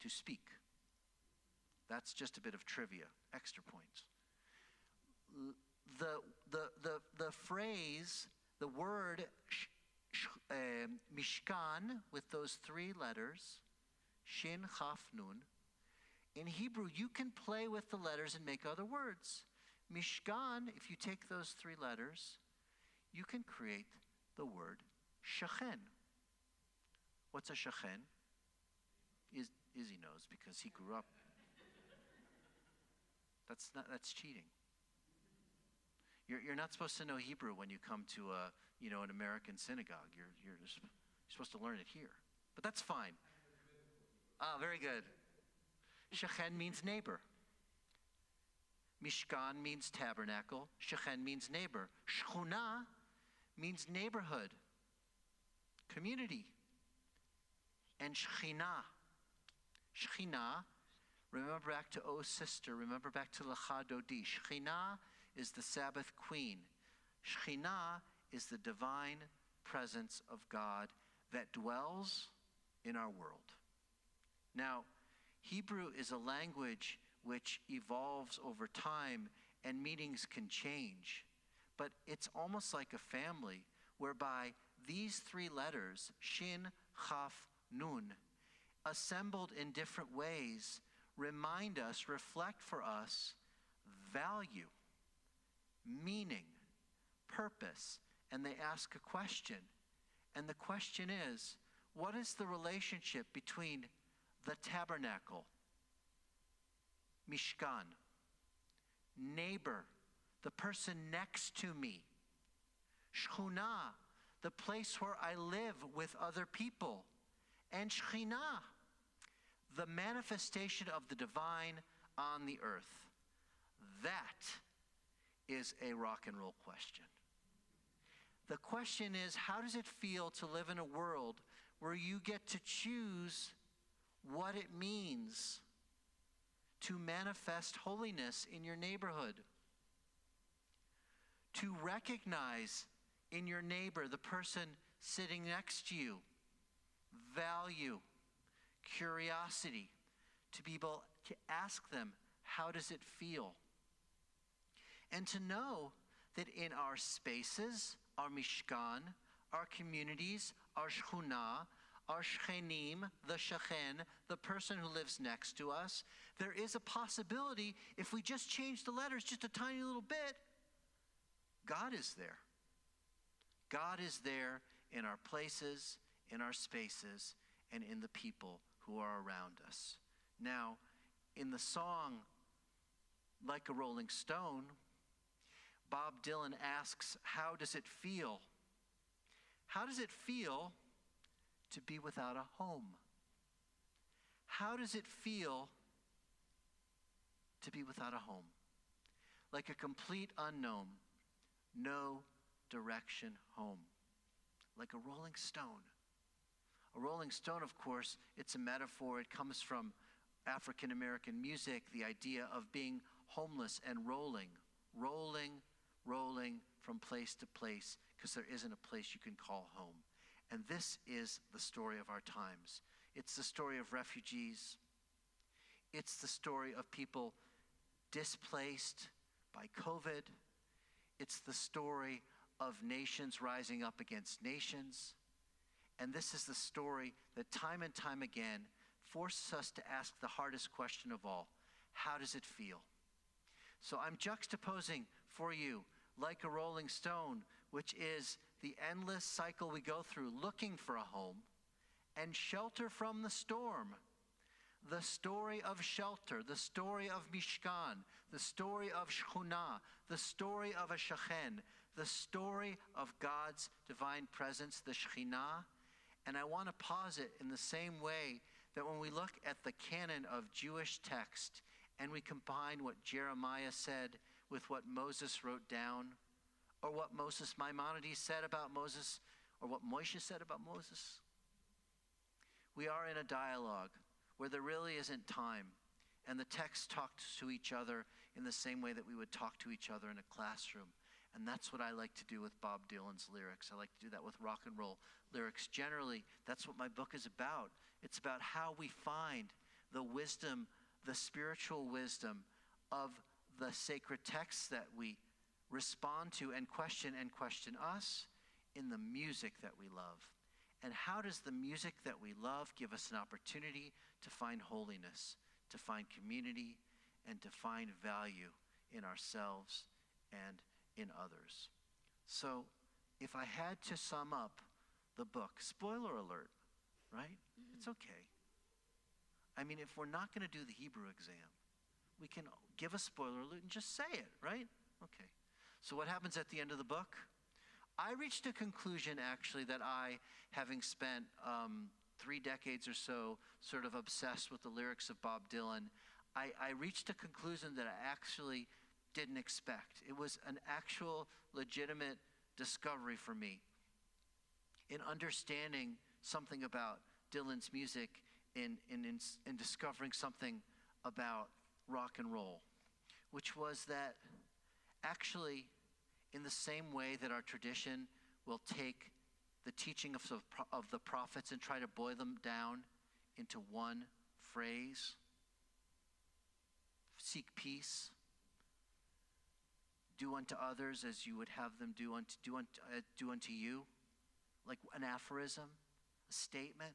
to speak. That's just a bit of trivia, extra points. The phrase, the word Mishkan with those 3 letters, Shin, Chaf, Nun. In Hebrew, you can play with the letters and make other words. Mishkan, if you take those 3 letters, you can create the word shachen. What's a shachen? Izzy knows because he grew up. That's cheating. You're not supposed to know Hebrew when you come to an American synagogue. You're supposed to learn it here. But that's fine. Very good. Shachen means neighbor. Mishkan means tabernacle. Shachen means neighbor. Shchuna means neighborhood, community. And Shechina. Shechina, remember back to O sister, remember back to Lecha Dodi. Shechina is the Sabbath queen. Shechina is the divine presence of God that dwells in our world. Now, Hebrew is a language which evolves over time and meanings can change. But it's almost like a family whereby these 3 letters, Shin, Chaf, Nun, assembled in different ways, remind us, reflect for us value, meaning, purpose, and they ask a question. And the question is, what is the relationship between the tabernacle, Mishkan, neighbor, the person next to me, Shchuna, the place where I live with other people, and Shechina, the manifestation of the divine on the earth? That is a rock and roll question. The question is, how does it feel to live in a world where you get to choose what it means to manifest holiness in your neighborhood? To recognize in your neighbor, the person sitting next to you, value, curiosity, to be able to ask them, how does it feel? And to know that in our spaces, our Mishkan, our communities, our Shchuna, our Shechenim, the Shechen, the person who lives next to us, there is a possibility if we just change the letters just a tiny little bit, God is there. God is there in our places, in our spaces, and in the people who are around us. Now, in the song, Like a Rolling Stone, Bob Dylan asks, how does it feel? How does it feel to be without a home? How does it feel to be without a home? Like a complete unknown, no direction home. Like a rolling stone. A rolling stone, of course, it's a metaphor. It comes from African American music, the idea of being homeless and rolling from place to place, because there isn't a place you can call home. And this is the story of our times. It's the story of refugees. It's the story of people displaced by COVID. It's the story of nations rising up against nations. And this is the story that time and time again forces us to ask the hardest question of all. How does it feel? So I'm juxtaposing for you Like a Rolling Stone which is the endless cycle we go through looking for a home, and shelter from the storm. The story of shelter, the story of Mishkan, the story of Shechunah, the story of a Shechen, the story of God's divine presence, the Shekhinah. And I want to pause it in the same way that when we look at the canon of Jewish text and we combine what Jeremiah said with what Moses wrote down, or what Moses Maimonides said about Moses, or what Moshe said about Moses, we are in a dialogue where there really isn't time, and the texts talk to each other in the same way that we would talk to each other in a classroom. And that's what I like to do with Bob Dylan's lyrics. I like to do that with rock and roll lyrics. Generally, that's what my book is about. It's about how we find the wisdom, the spiritual wisdom of the sacred texts that we respond to and question us in the music that we love. And how does the music that we love give us an opportunity to find holiness, to find community, and to find value in ourselves and in others? So if I had to sum up the book, spoiler alert, right? It's okay. I mean, if we're not going to do the Hebrew exam, we can give a spoiler alert and just say it, right? Okay. So what happens at the end of the book? I reached a conclusion, actually, that I, having spent 3 decades or so sort of obsessed with the lyrics of Bob Dylan, I reached a conclusion that I actually didn't expect. It was an actual legitimate discovery for me in understanding something about Dylan's music, in discovering something about rock and roll, which was that actually, in the same way that our tradition will take the teaching of the prophets and try to boil them down into one phrase, seek peace, do unto others as you would have them do unto you, like an aphorism, a statement,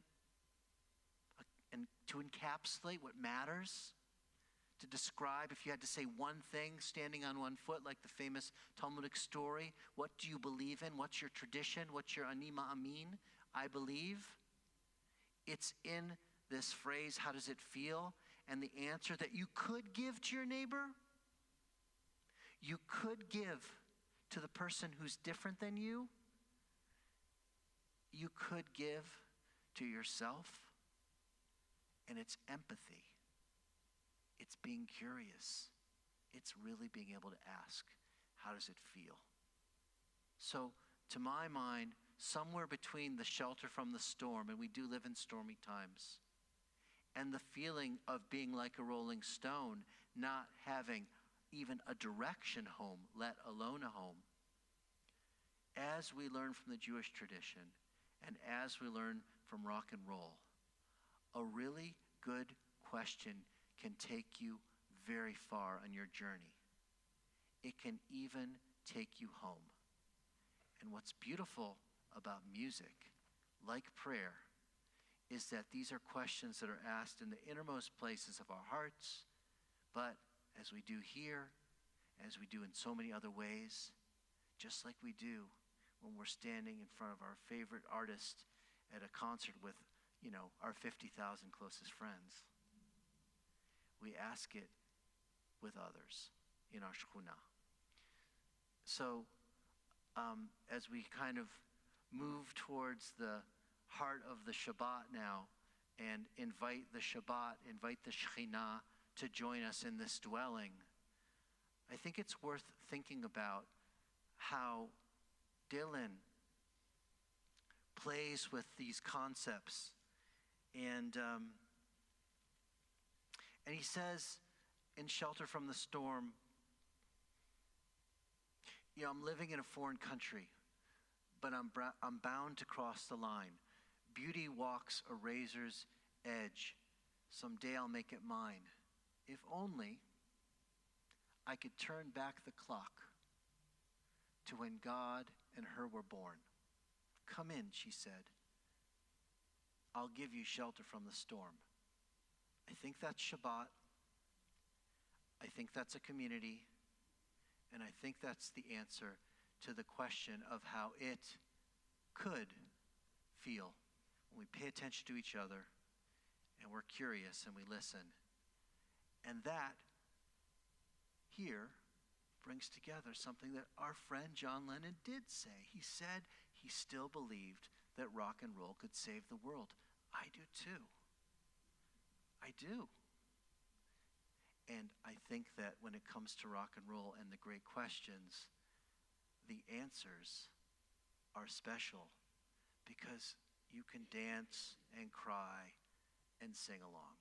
and to encapsulate what matters, to describe, if you had to say one thing standing on one foot, like the famous Talmudic story, what do you believe in? What's your tradition? What's your ani ma'amin? I believe. It's in this phrase, how does it feel? And the answer that you could give to your neighbor, you could give to the person who's different than you, you could give to yourself, and it's empathy. It's being curious. It's really being able to ask, how does it feel? So, to my mind, somewhere between the shelter from the storm, and we do live in stormy times, and the feeling of being like a rolling stone, not having even a direction home, let alone a home, as we learn from the Jewish tradition, and as we learn from rock and roll, a really good question can take you very far on your journey. It can even take you home. And what's beautiful about music, like prayer, is that these are questions that are asked in the innermost places of our hearts, but as we do here, as we do in so many other ways, just like we do when we're standing in front of our favorite artist at a concert with, our 50,000 closest friends. We ask it with others in our shechunah. So as we kind of move towards the heart of the Shabbat now and invite the Shekhinah to join us in this dwelling, I think it's worth thinking about how Dylan plays with these concepts. And he says in Shelter from the Storm, I'm living in a foreign country, but I'm bound to cross the line. Beauty walks a razor's edge. Someday I'll make it mine. If only I could turn back the clock to when God and her were born. Come in, she said. I'll give you shelter from the storm. I think that's Shabbat. I think that's a community. And I think that's the answer to the question of how it could feel when we pay attention to each other and we're curious and we listen. And that here brings together something that our friend John Lennon did say. He said he still believed that rock and roll could save the world. I do too. I do. And I think that when it comes to rock and roll and the great questions, the answers are special because you can dance and cry and sing along.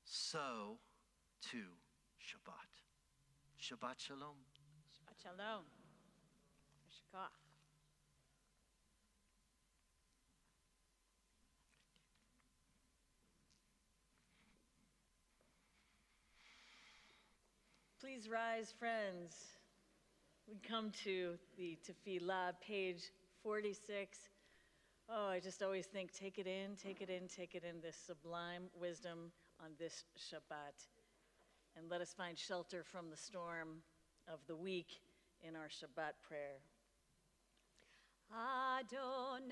So, too, Shabbat. Shabbat Shalom. Shabbat Shalom. Shkach. Please rise, friends. We come to the Tefillah, page 46. Oh, I just always think, take it in, take it in, take it in, this sublime wisdom on this Shabbat. And let us find shelter from the storm of the week in our Shabbat prayer. Adonai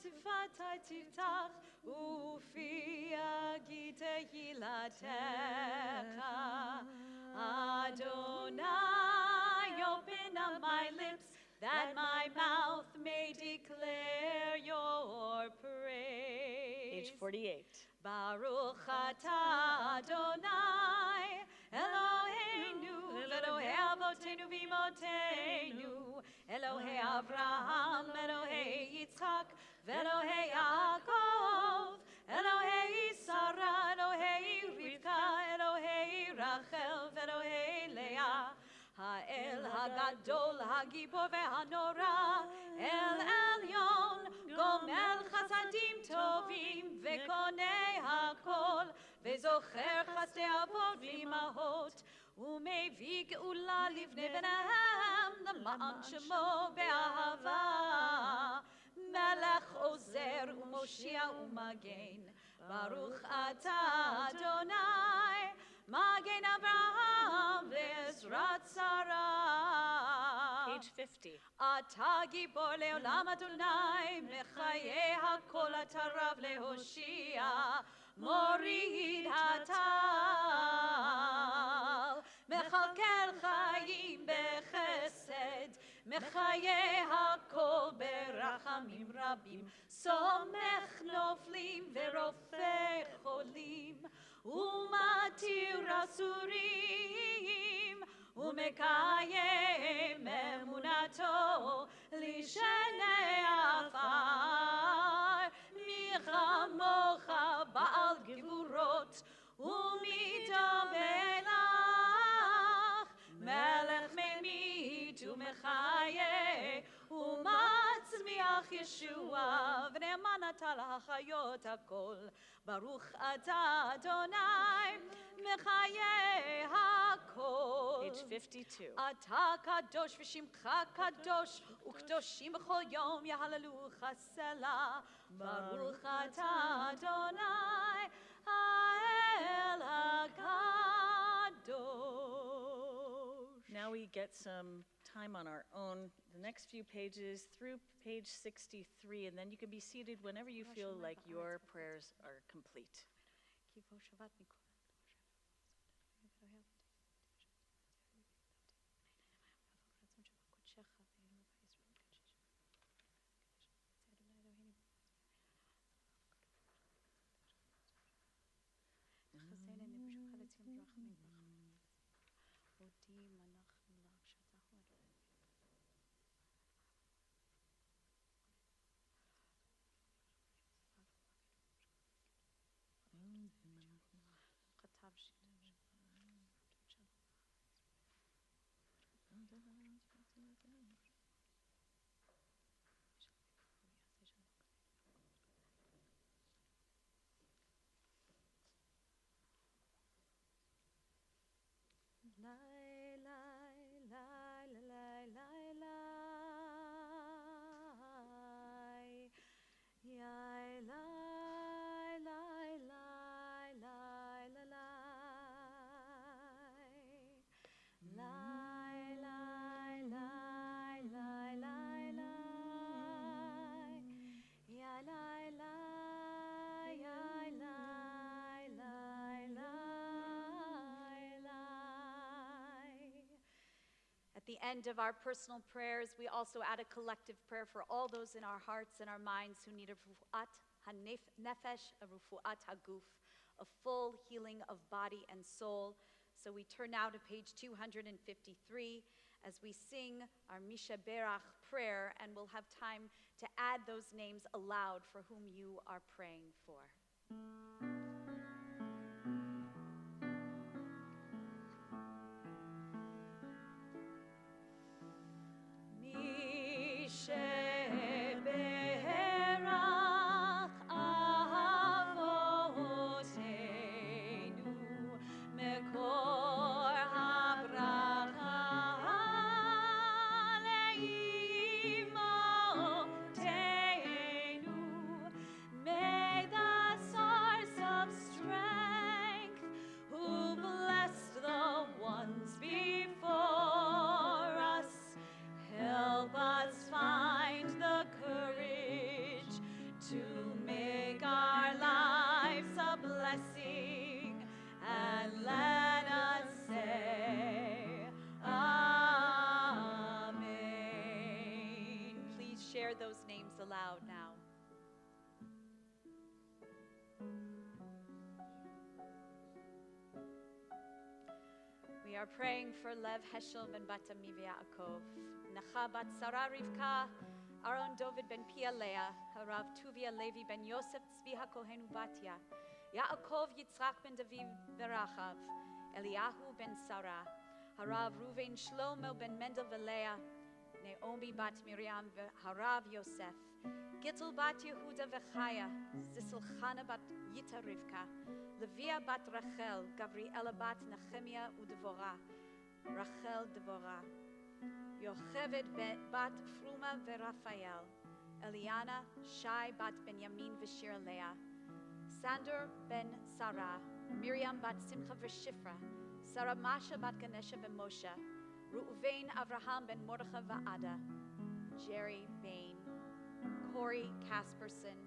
sifatai tiftach ufi yagi tehilatecha. Adonai, open up my lips that my mouth may declare your praise. Page 48. Baruch atah Adonai Eloheinu Elohei Avotenu v'Imotenu Elohei Avraham Elohei Yitzchak Ve'Elohei Yaakov Elohei Sarah Elohei Rivka Elohei Rachel Ve'Elohei Leah Ha'el Hagadol Hagibor ve'Hanora El Elyon Gomel Chasadim Tovim Ve'Konei Hakol Ve'Zocher Chasdei Avot v'Imahot U'Mevii Geula Livnei B'neihem L'ma'an Shemo Be'ahava Melech Ozer U'Moshia U'Magen Baruch Atah Adonai Magen Avraham Ve'Ezrat Sarah. Page 50. אתה גיבור לעולם אדוני, מחיי הכל אתה רב להושיע, מוריד הטל, מכלכל חיים בחסד, מחיי הכל ברחמים רבים, סומך נופלים ורופא חולים, ומתיר אסורים, ומקיים אמונתו לשני עפר. מי כמוך בעל גבורות ומי דומה לך, מלך ממית ומחיה ומצמיח ישועה, ונאמן אתה להחיות הכל. ברוך אתה אדוני מחיי הכל. Page 52. אתה קדוש ושמך קדוש, וקדושים בכל יום יהללוך סלה. ברוך אתה אדוני האל הקדוש. Now we get some time on our own, the next few pages through page 63, and then you can be seated whenever you feel like your prayers are complete. the end of our personal prayers, we also add a collective prayer for all those in our hearts and our minds who need a rufu'at ha-nefesh, a rufu'at ha-guf, a full healing of body and soul. So we turn now to page 253 as we sing our Misha Berach prayer, and we'll have time to add those names aloud for whom you are praying for. Those names aloud now. We are praying for Lev Heschel ben Bat Amiv Yaakov, Nacha bat Sarah Rivka, Aaron David ben Pia Leah, Harav Tuvia Levi ben Yosef Tzvi HaKohen Ubatya, Yaakov Yitzchak ben David Berachav, Eliyahu ben Sarah, Harav Ruven Shlomo ben Mendel Veleah, Naomi bat Miriam Harav Yosef, Gittel bat Yehuda v'Chaya, Zissel Chana bat Yita Rivka, Levia bat Rachel, Gabriela bat Nehemiah u'Devorah, Rachel Devorah, Yocheved bat Fruma v'Raphael, Eliana Shai bat Benyamin v'Shir Leah, Sander ben Sarah, Miriam bat Simcha v'Shifra, Sarah Masha bat Ganesha v'Moshe, Reuven Avraham ben Mordechai va'Ada, Jerry Bain, Corey Casperson.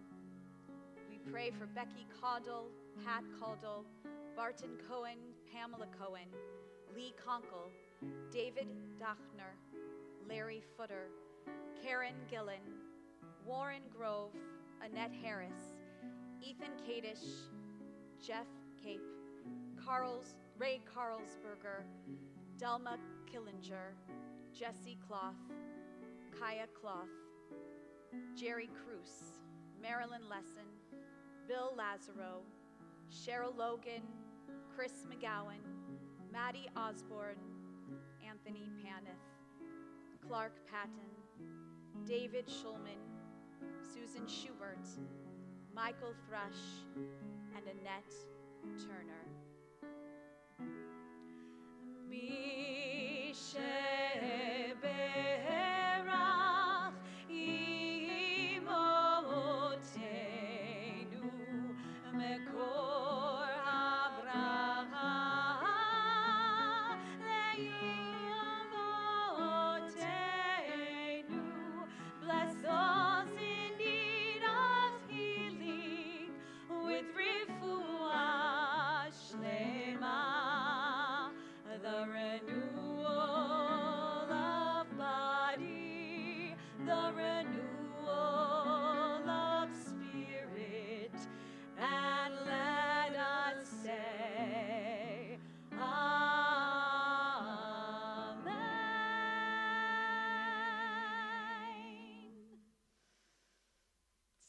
We pray for Becky Caudle, Pat Caudle, Barton Cohen, Pamela Cohen, Lee Conkle, David Dachner, Larry Footer, Karen Gillen, Warren Grove, Annette Harris, Ethan Kadish, Jeff Cape, Ray Carlsberger, Delma Killinger, Jesse Cloth, Kaya Cloth, Jerry Cruz, Marilyn Lesson, Bill Lazaro, Cheryl Logan, Chris McGowan, Maddie Osborne, Anthony Paneth, Clark Patton, David Schulman, Susan Schubert, Michael Thrush, and Annette Turner.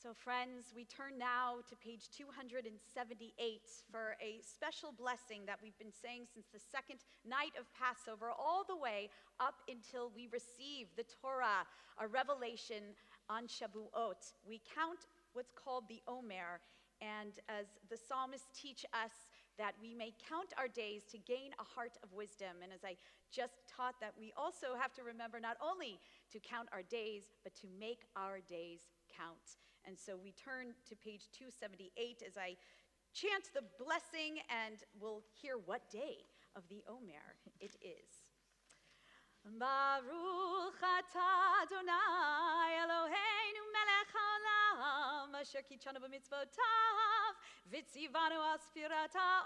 So friends, we turn now to page 278 for a special blessing that we've been saying since the second night of Passover, all the way up until we receive the Torah, a revelation on Shavuot. We count what's called the Omer, and as the psalmists teach us, that we may count our days to gain a heart of wisdom. And as I just taught, that we also have to remember not only to count our days, but to make our days count. And so we turn to page 278 as I chant the blessing, and we'll hear what day of the Omer it is. Baruch atah Adonai Eloheinu melech haolam asher kitshanu b'mitzvotav v'tzivanu al sfirat haomer.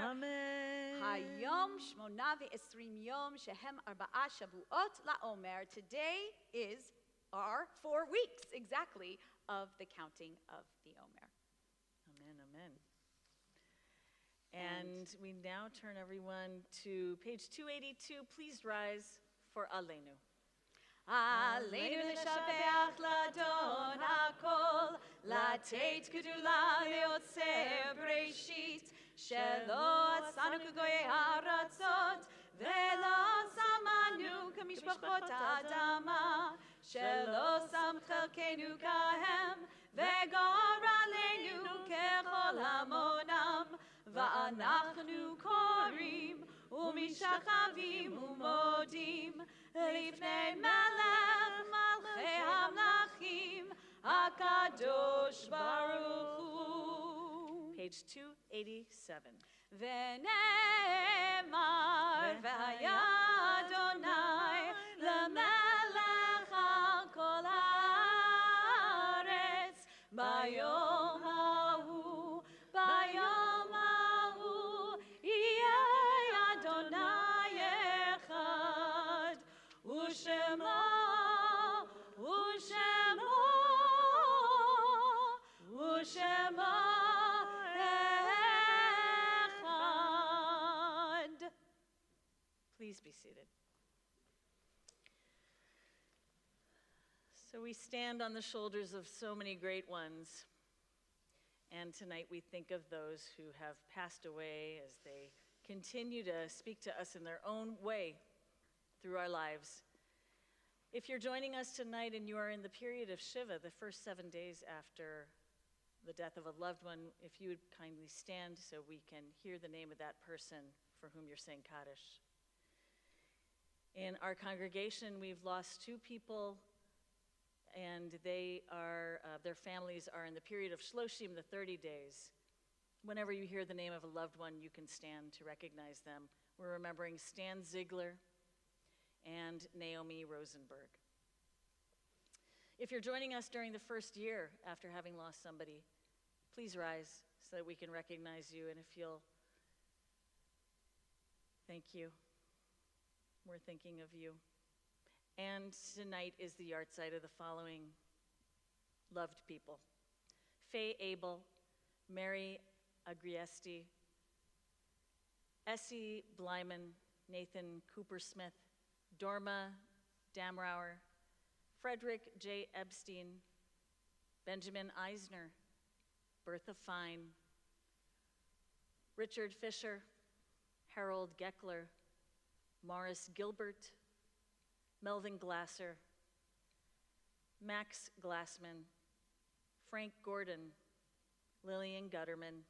Amen. Hayom 28 yom shehem 4 shavuot la'omer. Today is our 4 weeks exactly of the counting of the Omer. Amen, amen. And we now turn everyone to page 282. Please rise for Aleinu. Aleinu l'shabeach l'Adon hakol, לתת גדולה ליוצר בראשית, שלא עשנו כגויי הארצות, ולא שמנו כמשפחות האדמה, שלא שם חלקנו כהם, וגורלנו ככל המונם, ואנחנו קוראים ומשתחווים ומודים לפני מלך מלכי המלכים הקדוש ברוך הוא. Page 287. ונאמר והיה אדוני למלך על כל הארץ ביום ההוא, ביום ההוא יהיה אדוני אחד ושמו אחד. Please be seated. So we stand on the shoulders of so many great ones, and tonight we think of those who have passed away as they continue to speak to us in their own way through our lives. If you're joining us tonight and you are in the period of Shiva, the first 7 days after the death of a loved one, if you would kindly stand so we can hear the name of that person for whom you're saying Kaddish. In our congregation, we've lost 2 people, and their families are in the period of Shloshim, the 30 days. Whenever you hear the name of a loved one, you can stand to recognize them. We're remembering Stan Ziegler and Naomi Rosenberg. If you're joining us during the first year after having lost somebody, please rise so that we can recognize you. And if you'll, thank you. We're thinking of you. And tonight is the yahrzeit of the following loved people: Faye Abel, Mary Agriesti, Essie Blyman, Nathan Cooper-Smith, Dorma Damrauer, Frederick J. Epstein, Benjamin Eisner, Bertha Fine, Richard Fisher, Harold Geckler, Morris Gilbert, Melvin Glasser, Max Glassman, Frank Gordon, Lillian Gutterman,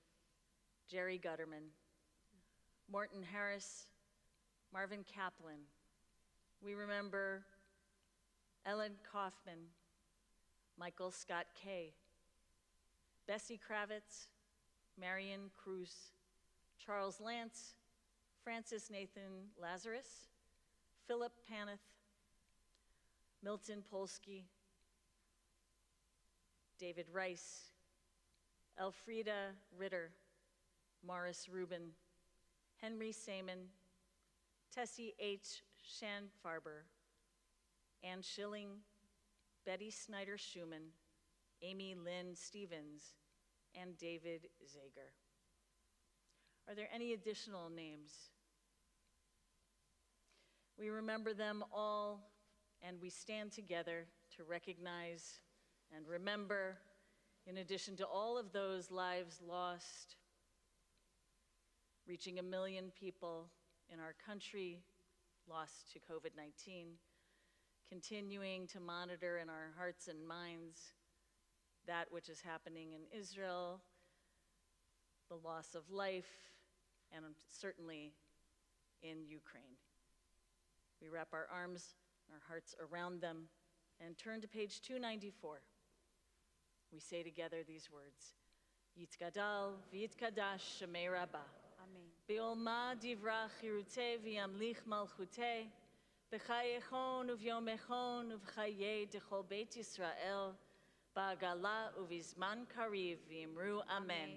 Jerry Gutterman, Morton Harris, Marvin Kaplan. We remember Ellen Kaufman, Michael Scott Kay, Bessie Kravitz, Marion Cruz, Charles Lance, Francis Nathan Lazarus, Philip Paneth, Milton Polsky, David Rice, Elfrida Ritter, Morris Rubin, Henry Saman, Tessie H. Shanfarber, Ann Schilling, Betty Snyder Schumann, Amy Lynn Stevens, and David Zager. Are there any additional names? We remember them all, and we stand together to recognize and remember, in addition to all of those lives lost, reaching 1 million people in our country lost to COVID-19, continuing to monitor in our hearts and minds that which is happening in Israel, the loss of life, and certainly in Ukraine. We wrap our arms and our hearts around them and turn to page 294. We say together these words: Yitkadal v'yitkadash shemei Rabbah. Amen. Be'olma divra chiruteh v'yamlich malchuteh, b'chayechon uvyomechon uv'chayei dechol Beit Yisrael, ba'agala uvizman kariv v'imru amen.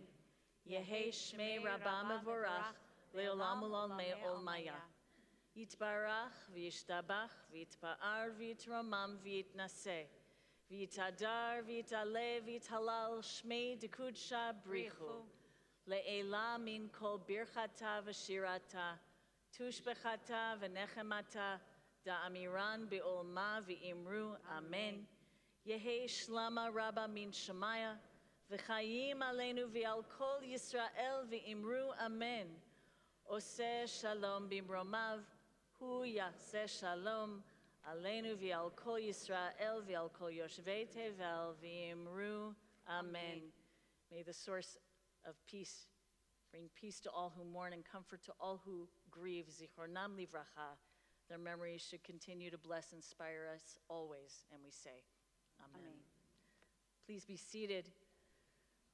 Yehei shmei Rabbah mevorach, לעולם ולעולמי עולמיה. יתברך וישתבח ויתפאר ויתרומם ויתנשא. ויתהדר ויתעלה ויתהלל שמי דקודשא בריחו. לעילה מן כל ברכתה ושירתה, תושבחתה ונחמתה, דאמירן בעולמה ואמרו אמן. יהי שלמה רבה מן שמיה, וחיים עלינו ועל כל ישראל ואמרו אמן. עושה שלום במרומיו, הוא יעשה שלום עלינו ועל כל ישראל ועל כל יושבי תבל ואמרו אמן. May the source of peace bring peace to all who mourn and comfort to all who grieve. Zichronam livracha. Their memories should continue to bless and inspire us always, and we say amen. Amen. Please be seated.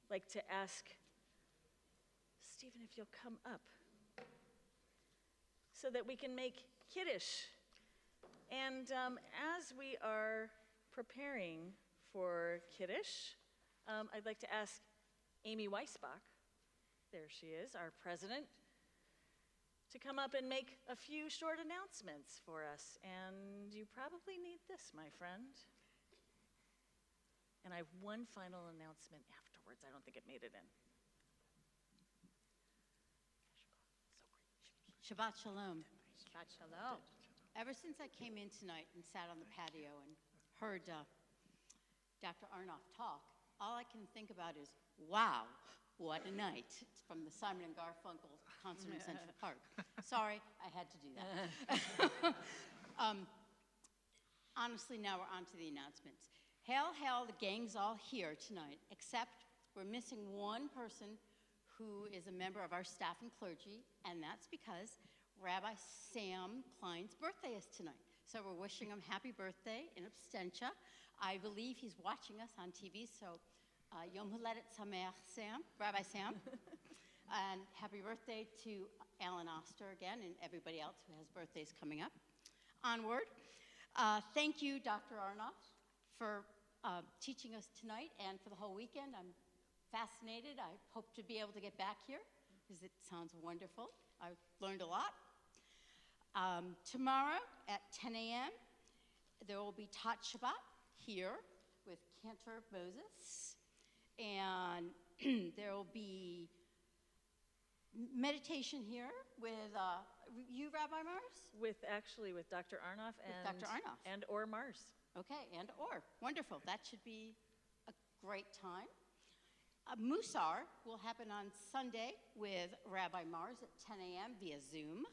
I'd like to ask Stephen if you'll come up so that we can make Kiddush. And as we are preparing for Kiddush, I'd like to ask Amy Weisbach, there she is, our president, to come up and make a few short announcements for us. And you probably need this, my friend. And I have one final announcement afterwards. I don't think it made it in. Shabbat Shalom. Shabbat Shalom. Ever since I came in tonight and sat on the patio and heard Dr. Arnoff talk, all I can think about is, wow, what a night. It's from the Simon and Garfunkel concert in Central Park. Sorry, I had to do that. Honestly, now we're on to the announcements. Hail, hail, the gang's all here tonight, except we're missing one person who is a member of our staff and clergy, and that's because Rabbi Sam Klein's birthday is tonight. So we're wishing him happy birthday in absentia. I believe he's watching us on TV, so Yom Huledet Sameach, Sam, Rabbi Sam. And happy birthday to Alan Oster again and everybody else who has birthdays coming up. Onward. Thank you, Dr. Arnoff, for teaching us tonight and for the whole weekend. I'm fascinated. I hope to be able to get back here because it sounds wonderful. I've learned a lot. Tomorrow at 10 a.m., there will be Tot Shabbat here with Cantor Moses. And there will be meditation here with you, Rabbi Mars? With Dr. Arnoff and Dr. Arnoff. And or Mars. Okay, and or. Wonderful. That should be a great time. Musar will happen on Sunday with Rabbi Mars at 10 a.m. via Zoom.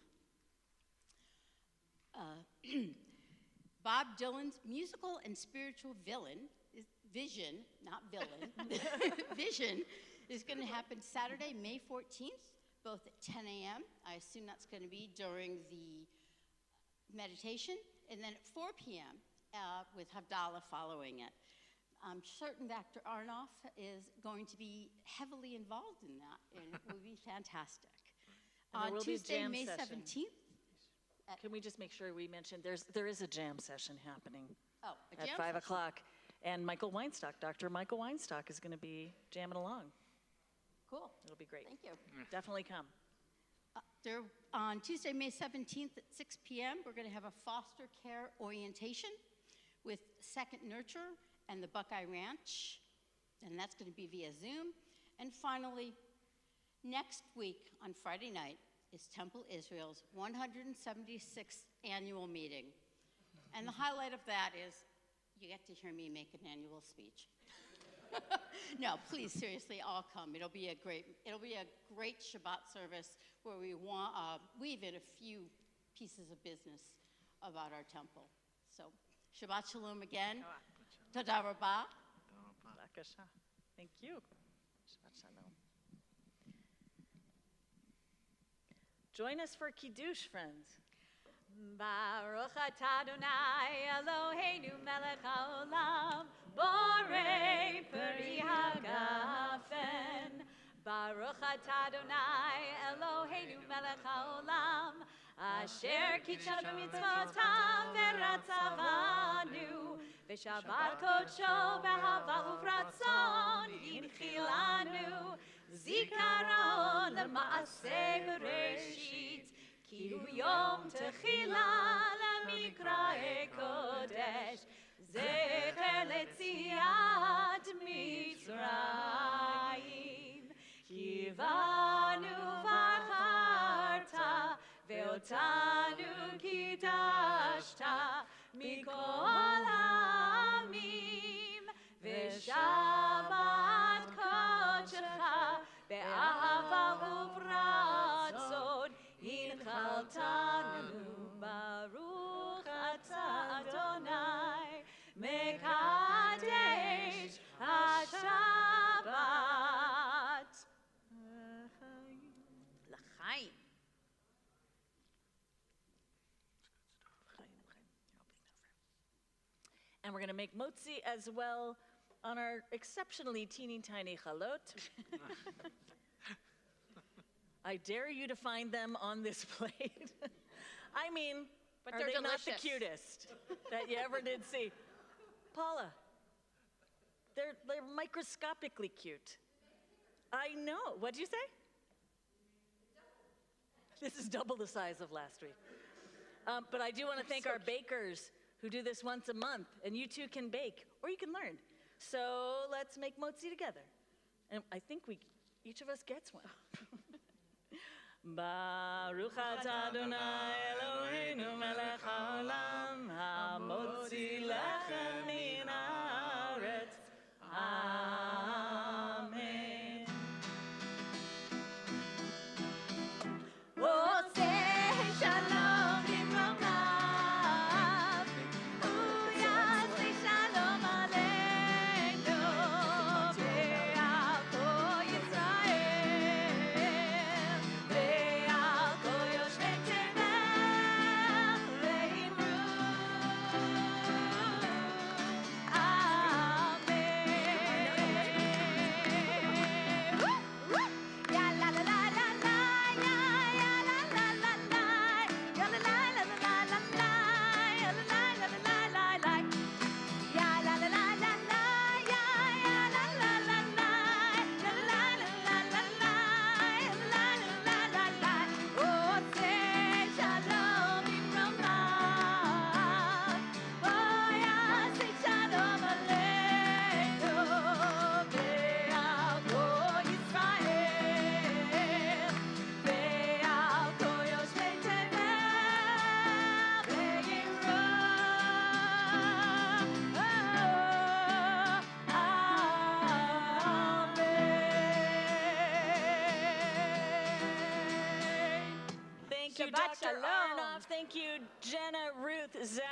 Bob Dylan's musical and spiritual vision, not villain, vision, is going to happen Saturday, May 14th, both at 10 a.m. I assume that's going to be during the meditation, and then at 4 p.m. With Havdalah following it. I'm certain Dr. Arnoff is going to be heavily involved in that, and it will be fantastic. And On Tuesday, May session. 17th. Can we just make sure we mention there is a jam session happening Oh, a at jam 5 session. o'clock. And Michael Weinstock, Dr. Michael Weinstock is going to be jamming along. Cool. It'll be great. Thank you. Definitely come. On Tuesday, May 17th at 6 p.m., we're going to have a foster care orientation with Second Nurture and the Buckeye Ranch, and that's going to be via Zoom. And finally, next week on Friday night is Temple Israel's 176th annual meeting. And the highlight of that is you get to hear me make an annual speech. No, please, seriously, all come. It'll be a great Shabbat service where we weave in a few pieces of business about our temple. So, Shabbat Shalom again. Toda Rabah. Thank you. Shabbat Shalom. Join us for Kiddush, friends. Baruch atah Adonai Eloheinu melech haolam borei peri hagafen. Baruch atah Adonai Eloheinu melech haolam asher kitshanu mitzvotav veratzavanu v'shabar kodsho b'ahava uvratzon yinchilanu zikaron l'maaseh bereshit. כי הוא יום תחילה למקראי קודש, זכר ליציאת מצרים. כי בנו בחרת ואותנו קידשת מכל העמים, ושבת קודשך באהבה וברצון הנחלתנו. ברוך אתה אדוני מקדש השבת לחיים. And we're going to make motzi as well on our exceptionally teeny tiny chalot. I dare you to find them on this plate. I mean, But are they're they not the delicious. cutest that you ever did see? Paula, they're microscopically cute. I know. What'd you say? This is double the size of last week. But I do want to thank our bakers who do this once a month, and you too can bake, or you can learn. So let's make motzi together. And I think each of us gets one. Baruch atah Adonai Eloheinu melech haolam, hamotzi lechem min haaretz. Amen. עושה שלום במרומיו, הוא יעשה שלום עלינו ועל כל ישראל ועל כל יושבי תבל ואמרו אמן. יא לה לה לה לה לה, יא יא לה לה לה לה, יא לה לה לה לה לה לה, יא לה לה לה לה לה לה, יא לה לה לה לה לה, יא יא לה לה לה לה, יא לה לה לה לה לה, יא לה לה לה לה לה, עושה שלום במרומיו, בוא יעשה שלום עלינו ועל כל ישראל ועל כל יושבי תבל Thank you, Shabbat Dr. shalom. Arnoff. Thank you, Jenna, Ruth, Zach.